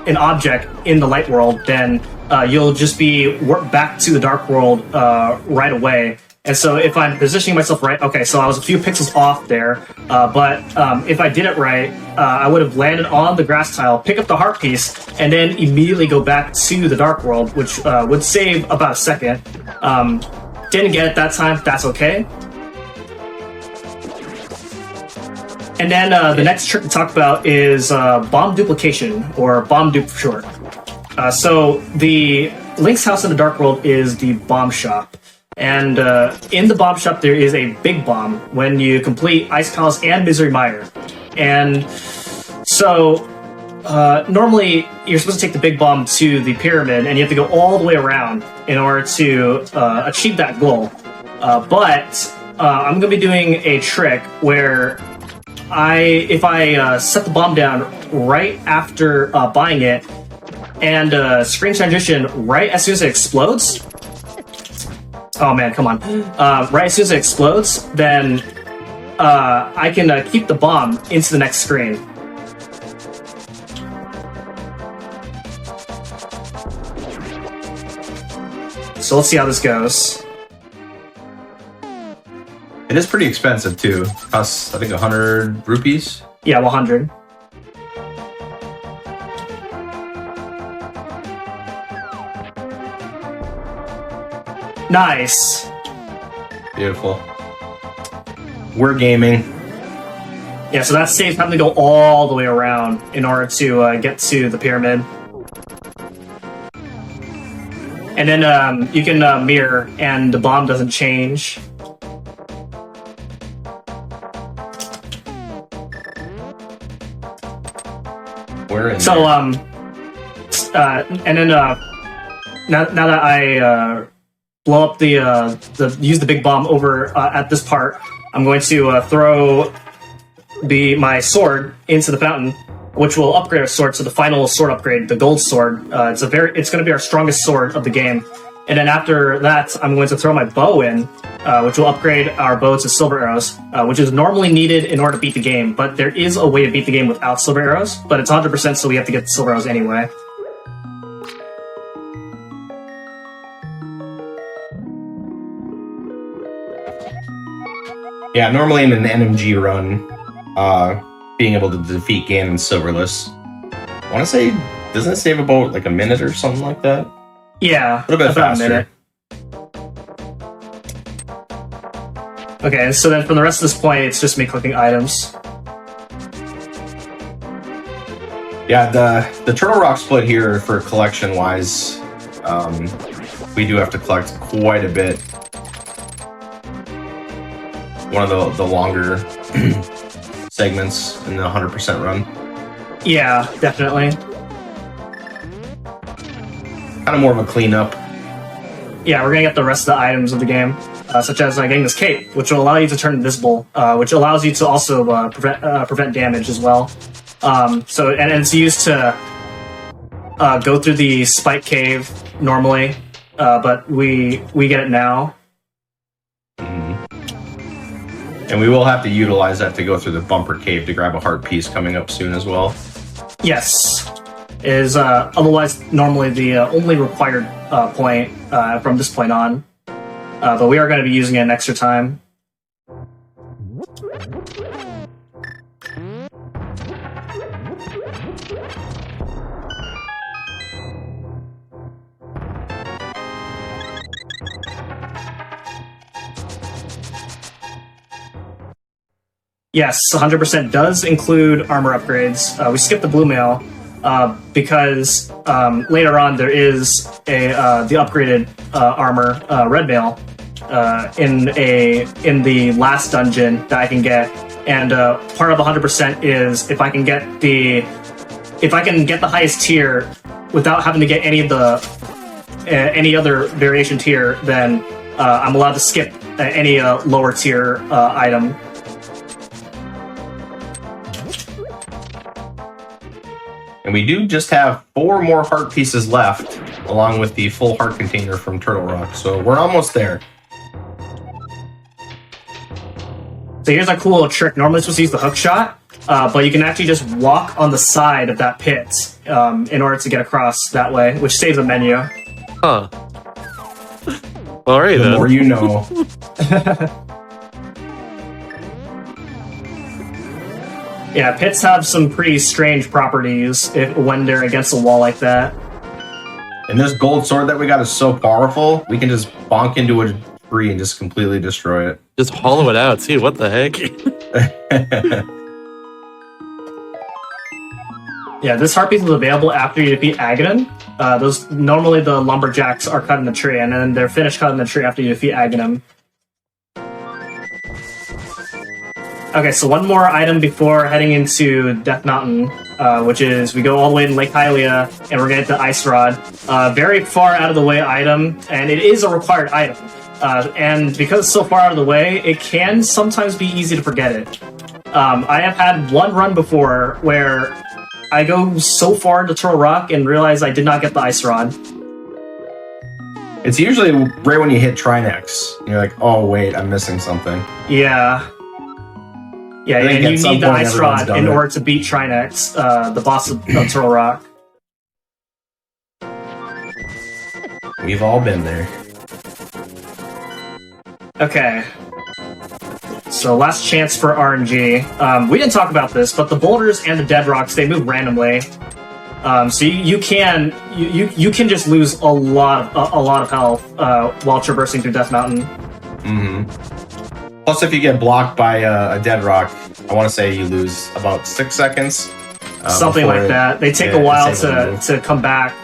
an object in the light world, then you'll just be warped back to the dark world right away. And so if I'm positioning myself right, okay, so I was a few pixels off there, but if I did it right, I would have landed on the grass tile, pick up the heart piece, and then immediately go back to the dark world, which would save about a second. Didn't get it that time, that's okay. And then the next trick to talk about is bomb duplication, or bomb dupe for short. So the Link's house in the dark world is the bomb shop. And in the bomb shop, there is a big bomb when you complete Ice Palace and Misery Mire. And so normally you're supposed to take the big bomb to the pyramid, and you have to go all the way around in order to achieve that goal. But I'm going to be doing a trick where if I set the bomb down right after buying it, and screen transition right as soon as it explodes. Oh man, come on. Right as soon as it explodes, then I can keep the bomb into the next screen. So let's see how this goes. It is pretty expensive too. Costs, I think, 100 rupees. Yeah, 100. Nice. Beautiful. We're gaming. Yeah, so that saves having to go all the way around in order to get to the pyramid. And then you can mirror, and the bomb doesn't change. We're in So, there. and then now that I blow up use the big bomb over at this part, I'm going to throw my sword into the fountain, which will upgrade our sword to the final sword upgrade, the gold sword. It's going to be our strongest sword of the game. And then after that, I'm going to throw my bow in, which will upgrade our bow to silver arrows, which is normally needed in order to beat the game. But there is a way to beat the game without silver arrows, but it's 100%, so we have to get the silver arrows anyway. Yeah, normally in an NMG run, being able to defeat Ganon silverless, I want to say, doesn't it save about like a minute or something like that? Yeah, A little bit about faster. a minute. Okay, so then from the rest of this point, it's just me collecting items. Yeah, the Turtle Rock split here for collection wise, we do have to collect quite a bit. One of the longer segments in the 100% run. Yeah, definitely. Kind of more of a cleanup. Yeah, we're gonna get the rest of the items of the game, such as getting this cape, which will allow you to turn invisible, which allows you to also prevent damage as well. And it's used to go through the spike cave normally, but we get it now. And we will have to utilize that to go through the bumper cave to grab a heart piece coming up soon as well. Yes, is otherwise normally the only required point from this point on, but we are going to be using it an extra time. Yes, 100% does include armor upgrades. We skipped the blue mail because later on there is the upgraded armor red mail in the last dungeon that I can get, and part of 100% is if I can get the highest tier without having to get any of the any other variation tier, then I'm allowed to skip any lower tier item. And we do just have 4 more heart pieces left, along with the full heart container from Turtle Rock. So we're almost there. So here's a cool little trick. Normally it's supposed to use the hook shot, but you can actually just walk on the side of that pit in order to get across that way, which saves a menu. Huh. Alright The then. more you know. Yeah, pits have some pretty strange properties when they're against a wall like that. And this gold sword that we got is so powerful, we can just bonk into a tree and just completely destroy it. Just hollow it out too. What the heck? Yeah, this heart piece is available after you defeat Aghanim. Those normally the lumberjacks are cut in the tree, and then they're finished cutting the tree after you defeat Aghanim. Okay, so one more item before heading into Death Mountain, which is we go all the way to Lake Hylia, and we're gonna get the Ice Rod. Very far out of the way item, and it is a required item. And because it's so far out of the way, it can sometimes be easy to forget it. I have had one run before where I go so far into Turtle Rock and realize I did not get the Ice Rod. It's usually right when you hit Trinex. You're like, oh wait, I'm missing something. Yeah. Yeah, I think and at you some need the point Ice everyone's Rod done in it. order to beat Trinex, the boss of Turtle Rock. We've all been there. Okay. So last chance for RNG. We didn't talk about this, but the boulders and the dead rocks, they move randomly. So you can just lose a lot of health while traversing through Death Mountain. Plus, if you get blocked by a dead rock, I want to say you lose about 6 seconds. Something like that. They take a while to come back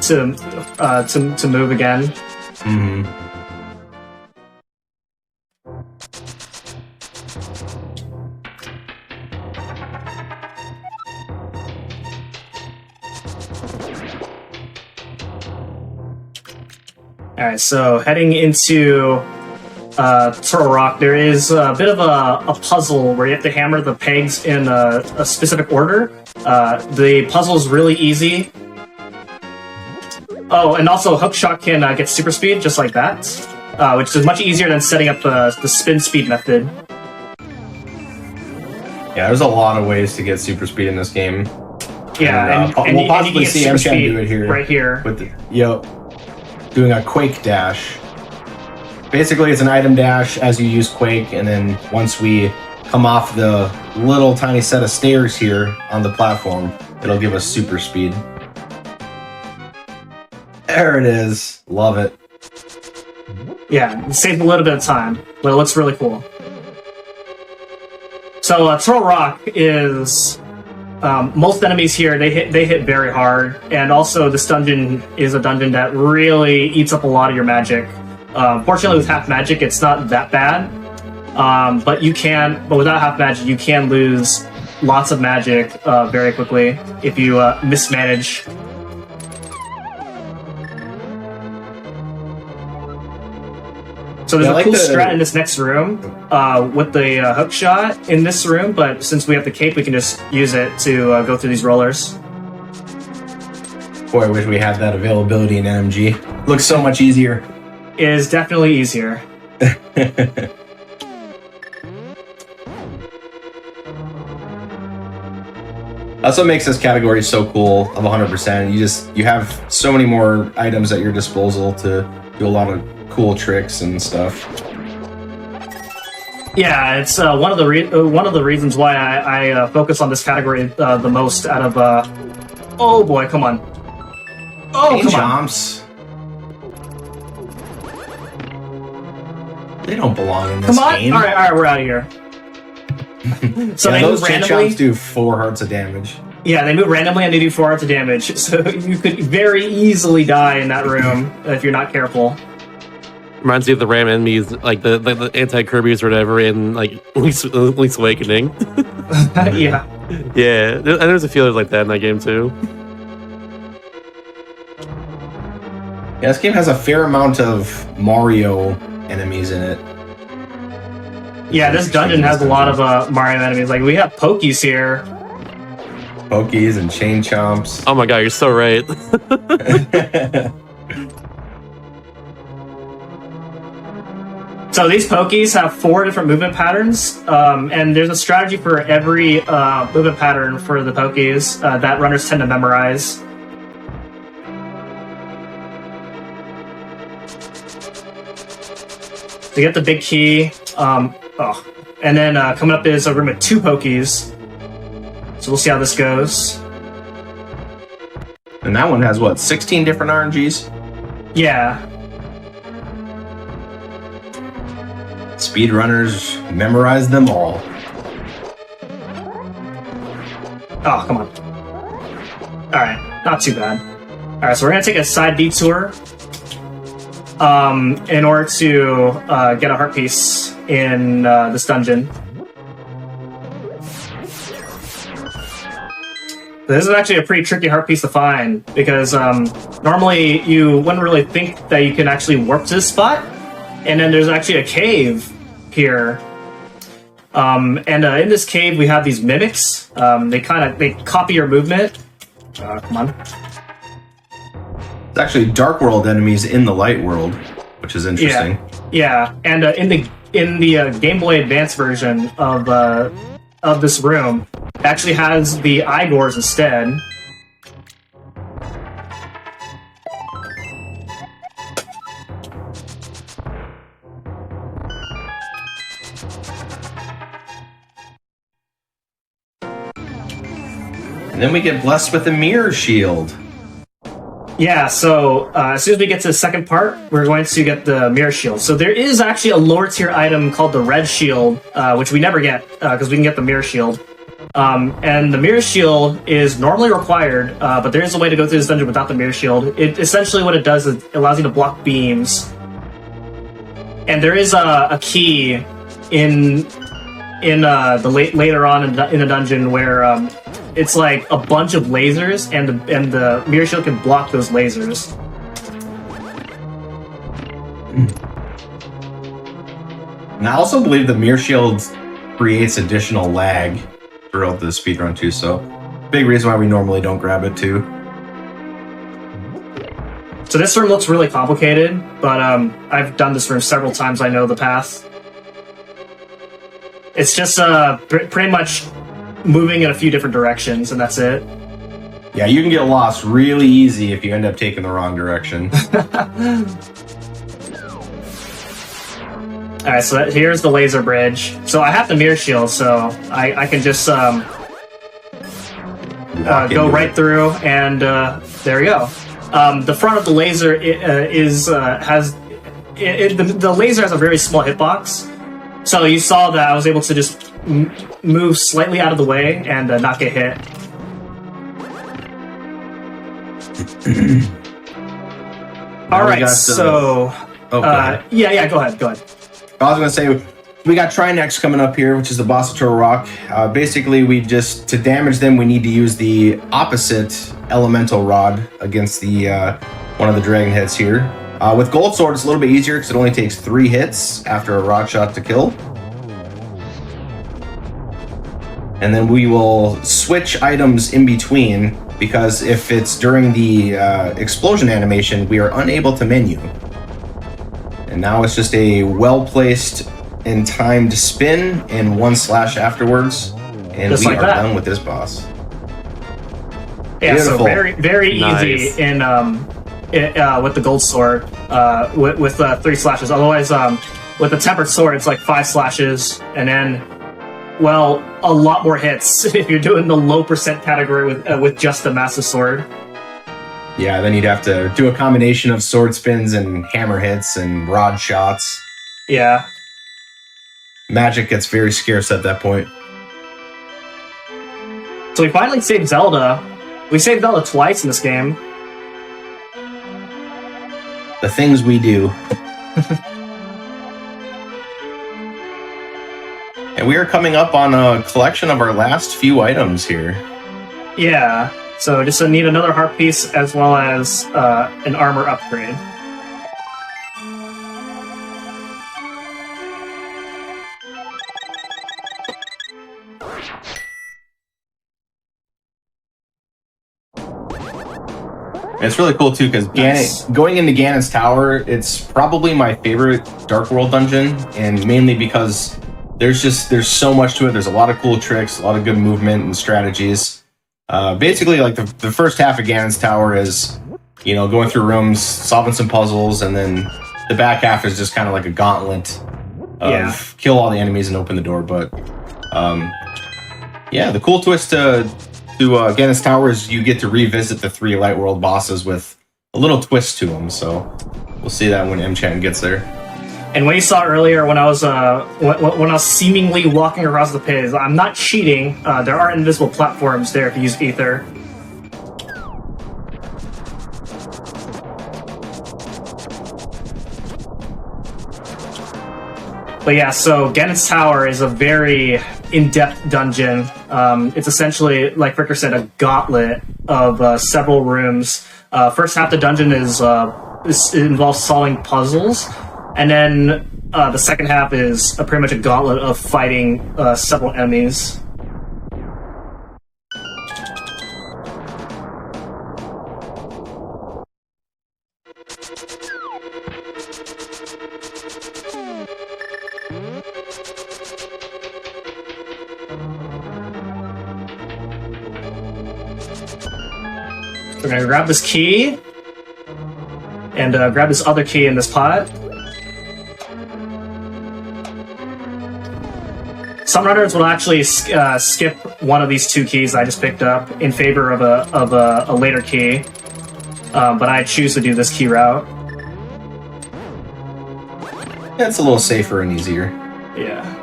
to move again. Alright, so heading into Turtle Rock, there is a bit of a puzzle where you have to hammer the pegs in a specific order. The puzzle is really easy. Oh, and also Hookshot can get super speed just like that, which is much easier than setting up the spin speed method. Yeah, there's a lot of ways to get super speed in this game. Yeah, and we'll possibly see Super MChan do it here. Right here. With doing a Quake dash. Basically, it's an item dash as you use Quake, and then once we come off the little tiny set of stairs here on the platform, it'll give us super speed. There it is. Love it. Yeah, it saved a little bit of time, but it looks really cool. So Turtle Rock is most enemies here. They hit very hard, and also this dungeon is a dungeon that really eats up a lot of your magic. Fortunately, with half magic, it's not that bad. But without half magic, you can lose lots of magic very quickly if you mismanage. So there's a cool strat in this next room with the hook shot in this room, but since we have the cape, we can just use it to go through these rollers. Boy, I wish we had that availability in MMG. Looks so much easier. It is definitely easier. That's what makes this category so cool of 100%. You have so many more items at your disposal to do a lot of cool tricks and stuff. Yeah, it's one of the reasons why I focus on this category the most out of oh boy, come on. Oh, come jumps. They don't belong in this game. All right, we're out of here. So yeah, they those move randomly. jumps do 4 hearts of damage. Yeah, they move randomly and they do 4 hearts of damage. So you could very easily die in that room if you're not careful. Reminds me of the ram enemies, like the anti-Kirby's or whatever in like Link's Awakening. Yeah. Yeah, and there's a few others like that in that game too. Yeah, this game has a fair amount of Mario enemies in it. Yeah, this dungeon has a lot of Mario enemies. Like, we have Pokies here. Pokies and Chain Chomps. Oh my god, you're so right. So these Pokies have 4 different movement patterns, and there's a strategy for every movement pattern for the Pokies that runners tend to memorize. To get the big key, and then coming up is a room with 2 Pokies. So we'll see how this goes. And that one has, what, 16 different RNGs? Yeah. Speedrunners memorize them all. Oh, come on. Alright, not too bad. Alright, so we're gonna take a side detour in order to get a heart piece in this dungeon. This is actually a pretty tricky heart piece to find, because normally you wouldn't really think that you can actually warp to this spot, and then there's actually a cave here. And in this cave we have these mimics. They copy your movement. Come on. It's actually Dark World enemies in the Light World, which is interesting. Yeah. And in the Game Boy Advance version of this room, it actually has the Igors instead. And then we get blessed with a mirror shield. Yeah, so as soon as we get to the second part, we're going to get the mirror shield. So there is actually a lower tier item called the red shield, which we never get because we can get the mirror shield. And the mirror shield is normally required, but there is a way to go through this dungeon without the mirror shield. It essentially what it does is it allows you to block beams. And there is a key in later on in the dungeon where it's like a bunch of lasers, and the mirror shield can block those lasers. And I also believe the mirror shield creates additional lag throughout the speedrun too, so big reason why we normally don't grab it too. So this room looks really complicated, but I've done this room several times. I know the path. It's just pretty much moving in a few different directions, and that's it. Yeah, you can get lost really easy if you end up taking the wrong direction. Alright, so here's the laser bridge. So I have the mirror shield, so I can just go right through, and there we go. The front of the laser the laser has a very small hitbox. So you saw that I was able to just move slightly out of the way and not get hit. Alright, so... yeah, go ahead. I was going to say, we got Trinex coming up here, which is the boss of Turtle Rock. Basically, to damage them, we need to use the opposite elemental rod against the one of the dragon heads here. With Gold Sword, it's a little bit easier because it only takes 3 hits after a rod shot to kill. And then we will switch items in between, because if it's during the explosion animation, we are unable to menu. And now it's just a well-placed and timed spin and 1 slash afterwards, and just we are done with this boss. Yeah, Beautiful. So very easy in with the gold sword with 3 slashes. Otherwise, with the tempered sword, it's like 5 slashes, and then a lot more hits if you're doing the low percent category with just the massive sword. Yeah, then you'd have to do a combination of sword spins and hammer hits and rod shots. Yeah. Magic gets very scarce at that point. So we finally saved Zelda. We saved Zelda twice in this game. The things we do. And we are coming up on a collection of our last few items here. Yeah. So just need another heart piece as well as an armor upgrade. And it's really cool too, because going into Ganon's Tower, it's probably my favorite Dark World dungeon, and mainly because there's so much to it. There's a lot of cool tricks, a lot of good movement and strategies. Basically, like the first half of Ganon's Tower is, going through rooms, solving some puzzles, and then the back half is just kind of like a gauntlet of kill all the enemies and open the door. But the cool twist to Ganon's Tower is you get to revisit the 3 Light World bosses with a little twist to them. So we'll see that when M-Chan gets there. And when you saw earlier, when I was seemingly walking across the pit, I'm not cheating. There are invisible platforms there if you use Ether. But yeah, so Ganon's Tower is a very in-depth dungeon. It's essentially, like Ricker said, a gauntlet of several rooms. First half of the dungeon it involves solving puzzles. And then the second half is pretty much a gauntlet of fighting several enemies. We're gonna grab this key and grab this other key some runners will actually skip one of these two keys I just picked up in favor of a later key, but I choose to do this key route. Yeah, it's a little safer and easier. Yeah.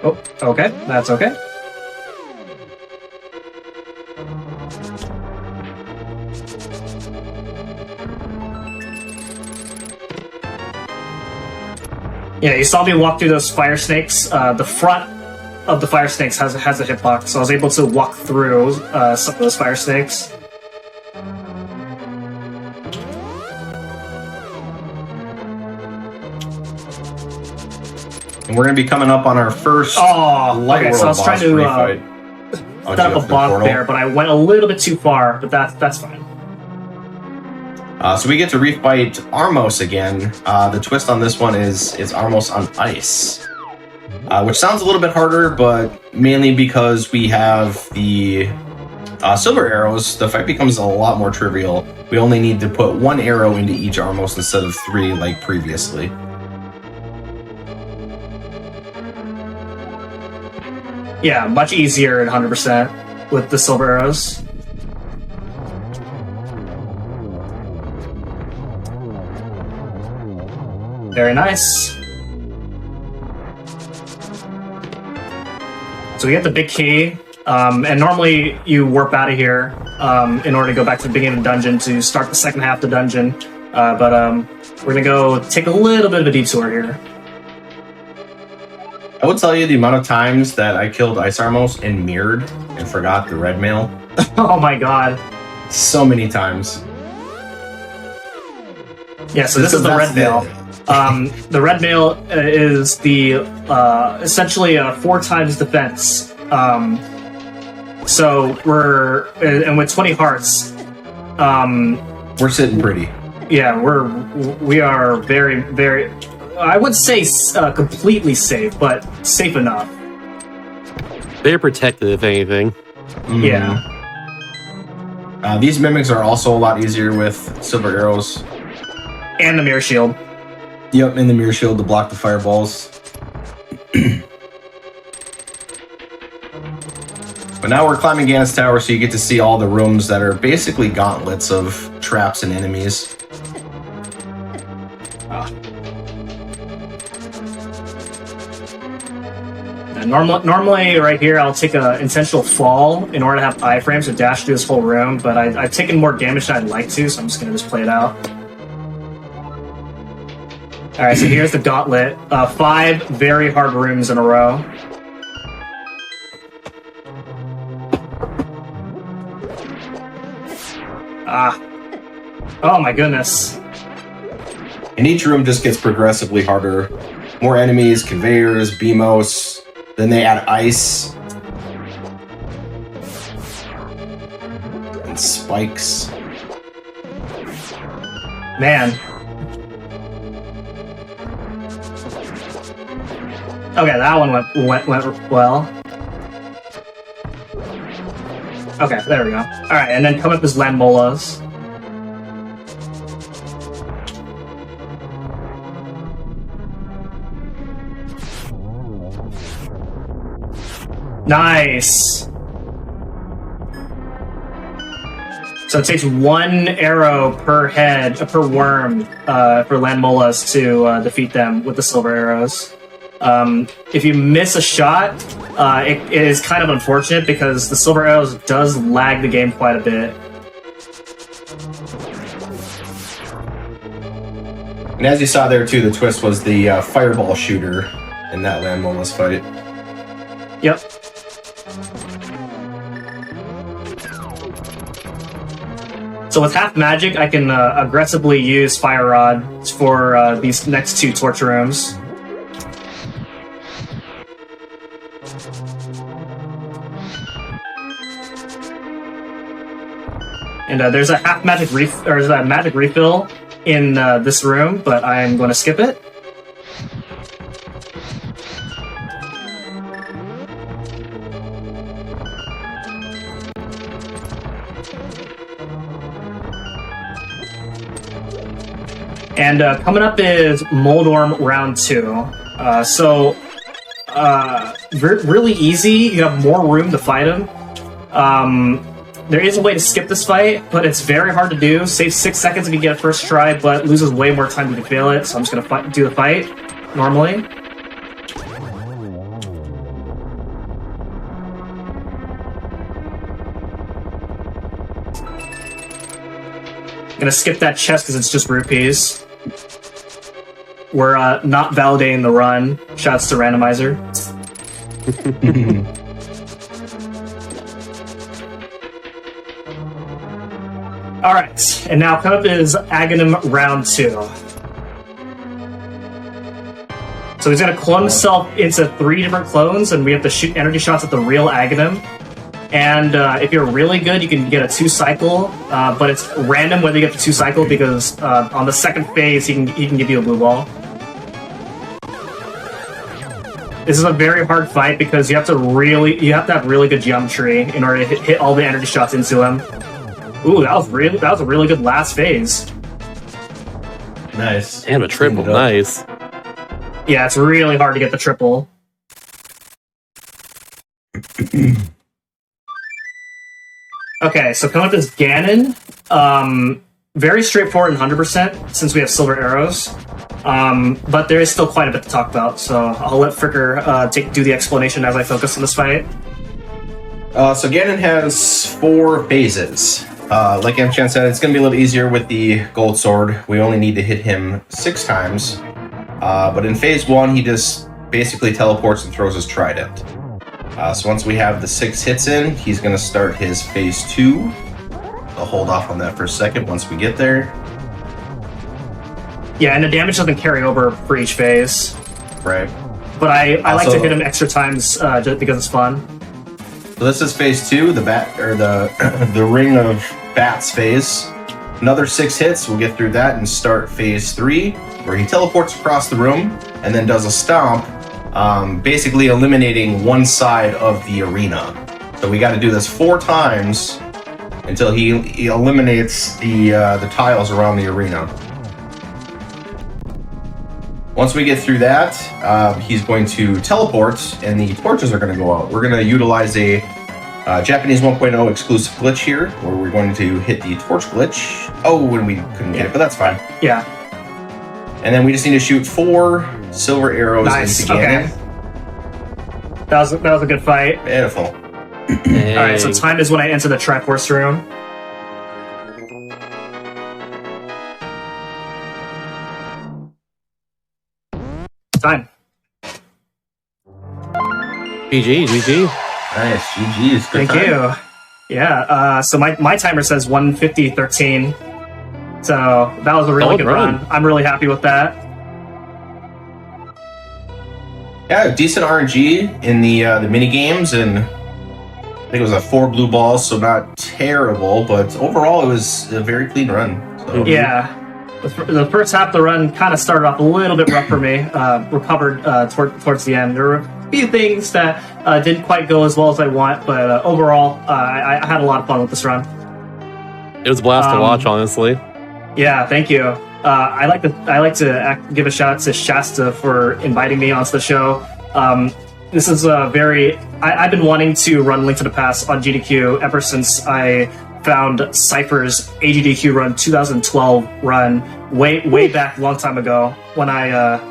Oh, okay, that's okay. Yeah, you saw me walk through those fire snakes. The front of the fire snakes has a hitbox, so I was able to walk through some of those fire snakes. And we're going to be coming up on our first light world so I was trying to boss set up a bot there, but I went a little bit too far, but that's fine. So we get to refight Armos again. The twist on this one is it's Armos on ice, which sounds a little bit harder, but mainly because we have the silver arrows, the fight becomes a lot more trivial. We only need to put one arrow into each Armos instead of 3 like previously. Yeah, much easier at 100% with the silver arrows. Very nice. So we get the big key, and normally you warp out of here in order to go back to the beginning of the dungeon to start the second half of the dungeon, but we're gonna go take a little bit of a detour here. I will tell you the amount of times that I killed Ice Armos and mirrored and forgot the red mail. Oh my god. So many times. Yeah, so this is the red mail. The red mail is the essentially 4 times defense. So and with 20 hearts, we're sitting pretty. Yeah, we are very, very. I would say completely safe, but safe enough. They're protected, if anything. Mm-hmm. Yeah. These mimics are also a lot easier with silver arrows. And the mirror shield. Yep, and the mirror shield to block the fireballs. But now we're climbing Gannis Tower, so you get to see all the rooms that are basically gauntlets of traps and enemies. Normally, right here, I'll take an intentional fall in order to have iframes to dash through this whole room, but I've taken more damage than I'd like to, so I'm just going to play it out. Alright, so here's the gauntlet. 5 very hard rooms in a row. Oh my goodness. And each room just gets progressively harder. More enemies, conveyors, BMOS. Then they add ice. And spikes. Man. Okay, that one went well. Okay, there we go. Alright, and then come up as Landmolas. Nice! So it takes 1 arrow per head, per worm, for Landmolas to defeat them with the silver arrows. If you miss a shot, it is kind of unfortunate because the silver arrows does lag the game quite a bit. And as you saw there too, the twist was the fireball shooter in that Landmolas fight. Yep. So with half magic, I can aggressively use Fire Rod for these next 2 torture rooms. And there's a half magic magic refill in this room, but I'm going to skip it. And coming up is Moldorm round 2. Really easy. You have more room to fight him. There is a way to skip this fight, but it's very hard to do. Saves 6 seconds if you get a first try, but loses way more time if you fail it. So I'm just gonna do the fight normally. Gonna skip that chest because it's just rupees. We're not validating the run. Shouts to randomizer. All right, and now coming up is Aghanim round 2. So he's gonna clone himself into 3 different clones, and we have to shoot energy shots at the real Aghanim. And if you're really good, you can get a 2-cycle, but it's random whether you get the 2-cycle because on the second phase he can give you a blue ball. This is a very hard fight because you have to have really good geometry in order to hit all the energy shots into him. Ooh, that was a really good last phase. Nice. Damn, a triple, nice. Yeah, it's really hard to get the triple. Okay, so coming up is Ganon. Very straightforward and 100% since we have silver arrows. But there is still quite a bit to talk about, so I'll let Fricker do the explanation as I focus on this fight. So Ganon has 4 phases. Like Amchan said, it's going to be a little easier with the gold sword. We only need to hit him 6 times. But in phase 1, he just basically teleports and throws his trident. So once we have the 6 hits in, he's going to start his phase 2. I'll hold off on that for a second once we get there. Yeah, and the damage doesn't carry over for each phase. Right. But I like to hit him extra times just because it's fun. So this is phase 2, the bat or the ring of bats phase. Another 6 hits, we'll get through that and start phase 3, where he teleports across the room and then does a stomp, basically eliminating one side of the arena. So we got to do this 4 times until he eliminates the tiles around the arena. Once we get through that, he's going to teleport and the torches are going to go out. We're going to utilize a Japanese 1.0 exclusive glitch here, where we're going to hit the torch glitch. Oh, and we couldn't get it, but that's fine. Yeah. And then we just need to shoot 4 silver arrows into Ganon. Okay. That was a good fight. Beautiful. Alright, so time is when I enter the Triforce room. Time. GG. Nice, GG's. Good Thank you. Yeah, so my timer says 150.13. So that was a really good run. I'm really happy with that. Yeah, decent RNG in the mini games, and I think it was 4 blue balls, so not terrible, but overall it was a very clean run. So. Yeah. The first half of the run kind of started off a little bit rough for me. Recovered towards the end. There were a few things that didn't quite go as well as I want, but overall, I had a lot of fun with this run. It was a blast to watch, honestly. Yeah, thank you. I like to give a shout out to Shasta for inviting me onto the show. This is a I've been wanting to run Link to the Past on GDQ ever since I found Cypher's AGDQ run 2012 run way back a long time ago when that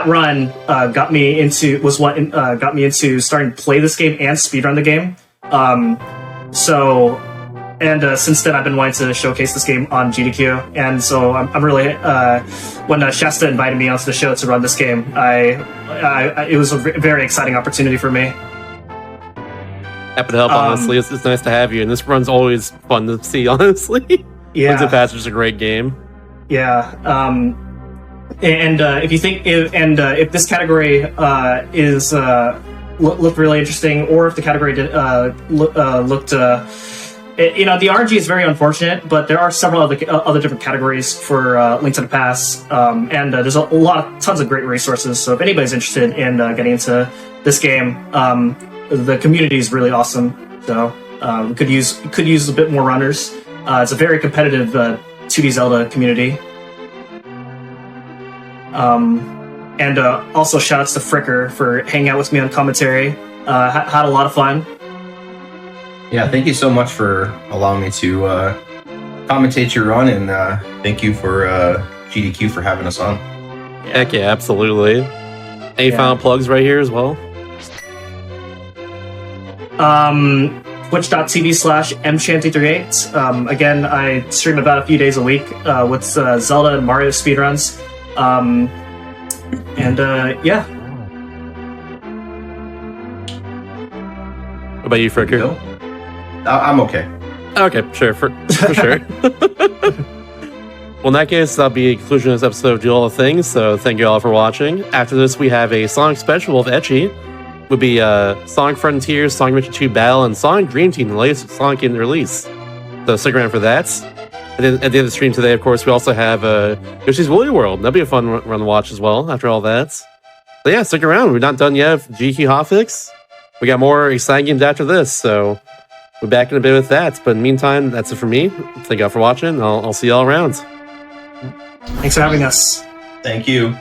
run got me into starting to play this game and speedrun the game. Since then I've been wanting to showcase this game on GDQ, and so I'm really when Shasta invited me onto the show to run this game, it was a very exciting opportunity for me. Happy to help, honestly. It's nice to have you, and this run's always fun to see, honestly. Yeah. Link to the Past is a great game. Yeah. If this category looked really interesting, or if the category looked the RNG is very unfortunate, but there are several other different categories for Link to the Past, and there's tons of great resources. So if anybody's interested in getting into this game, the community is really awesome. So we could use a bit more runners. It's a very competitive 2D Zelda community. And also shoutouts to Fricker for hanging out with me on commentary. Had a lot of fun. Yeah, thank you so much for allowing me to commentate your run, and thank you for GDQ for having us on. Heck yeah, absolutely. Any final plugs right here as well? Twitch.tv/mshanty38. Again, I stream about a few days a week with Zelda and Mario speedruns. Yeah. What about you, Fricker? I'm okay. Okay, sure, for sure. Well, in that case, that'll be a conclusion of this episode of Do All the Things, so thank you all for watching. After this, we have a Sonic special of Etchy. Would be Sonic Frontiers, Sonic Adventure 2 Battle, and Sonic Dream Team, the latest Sonic game release. So stick around for that. And then at the end of the stream today, of course, we also have Yoshi's Woolly World. That'll be a fun run to watch as well after all that. But yeah, stick around. We're not done yet with GDQ Hotfix. We got more exciting games after this, so we're back in a bit with that. But in the meantime, that's it for me. Thank you all for watching. I'll see y'all around. Thanks for having us. Thank you.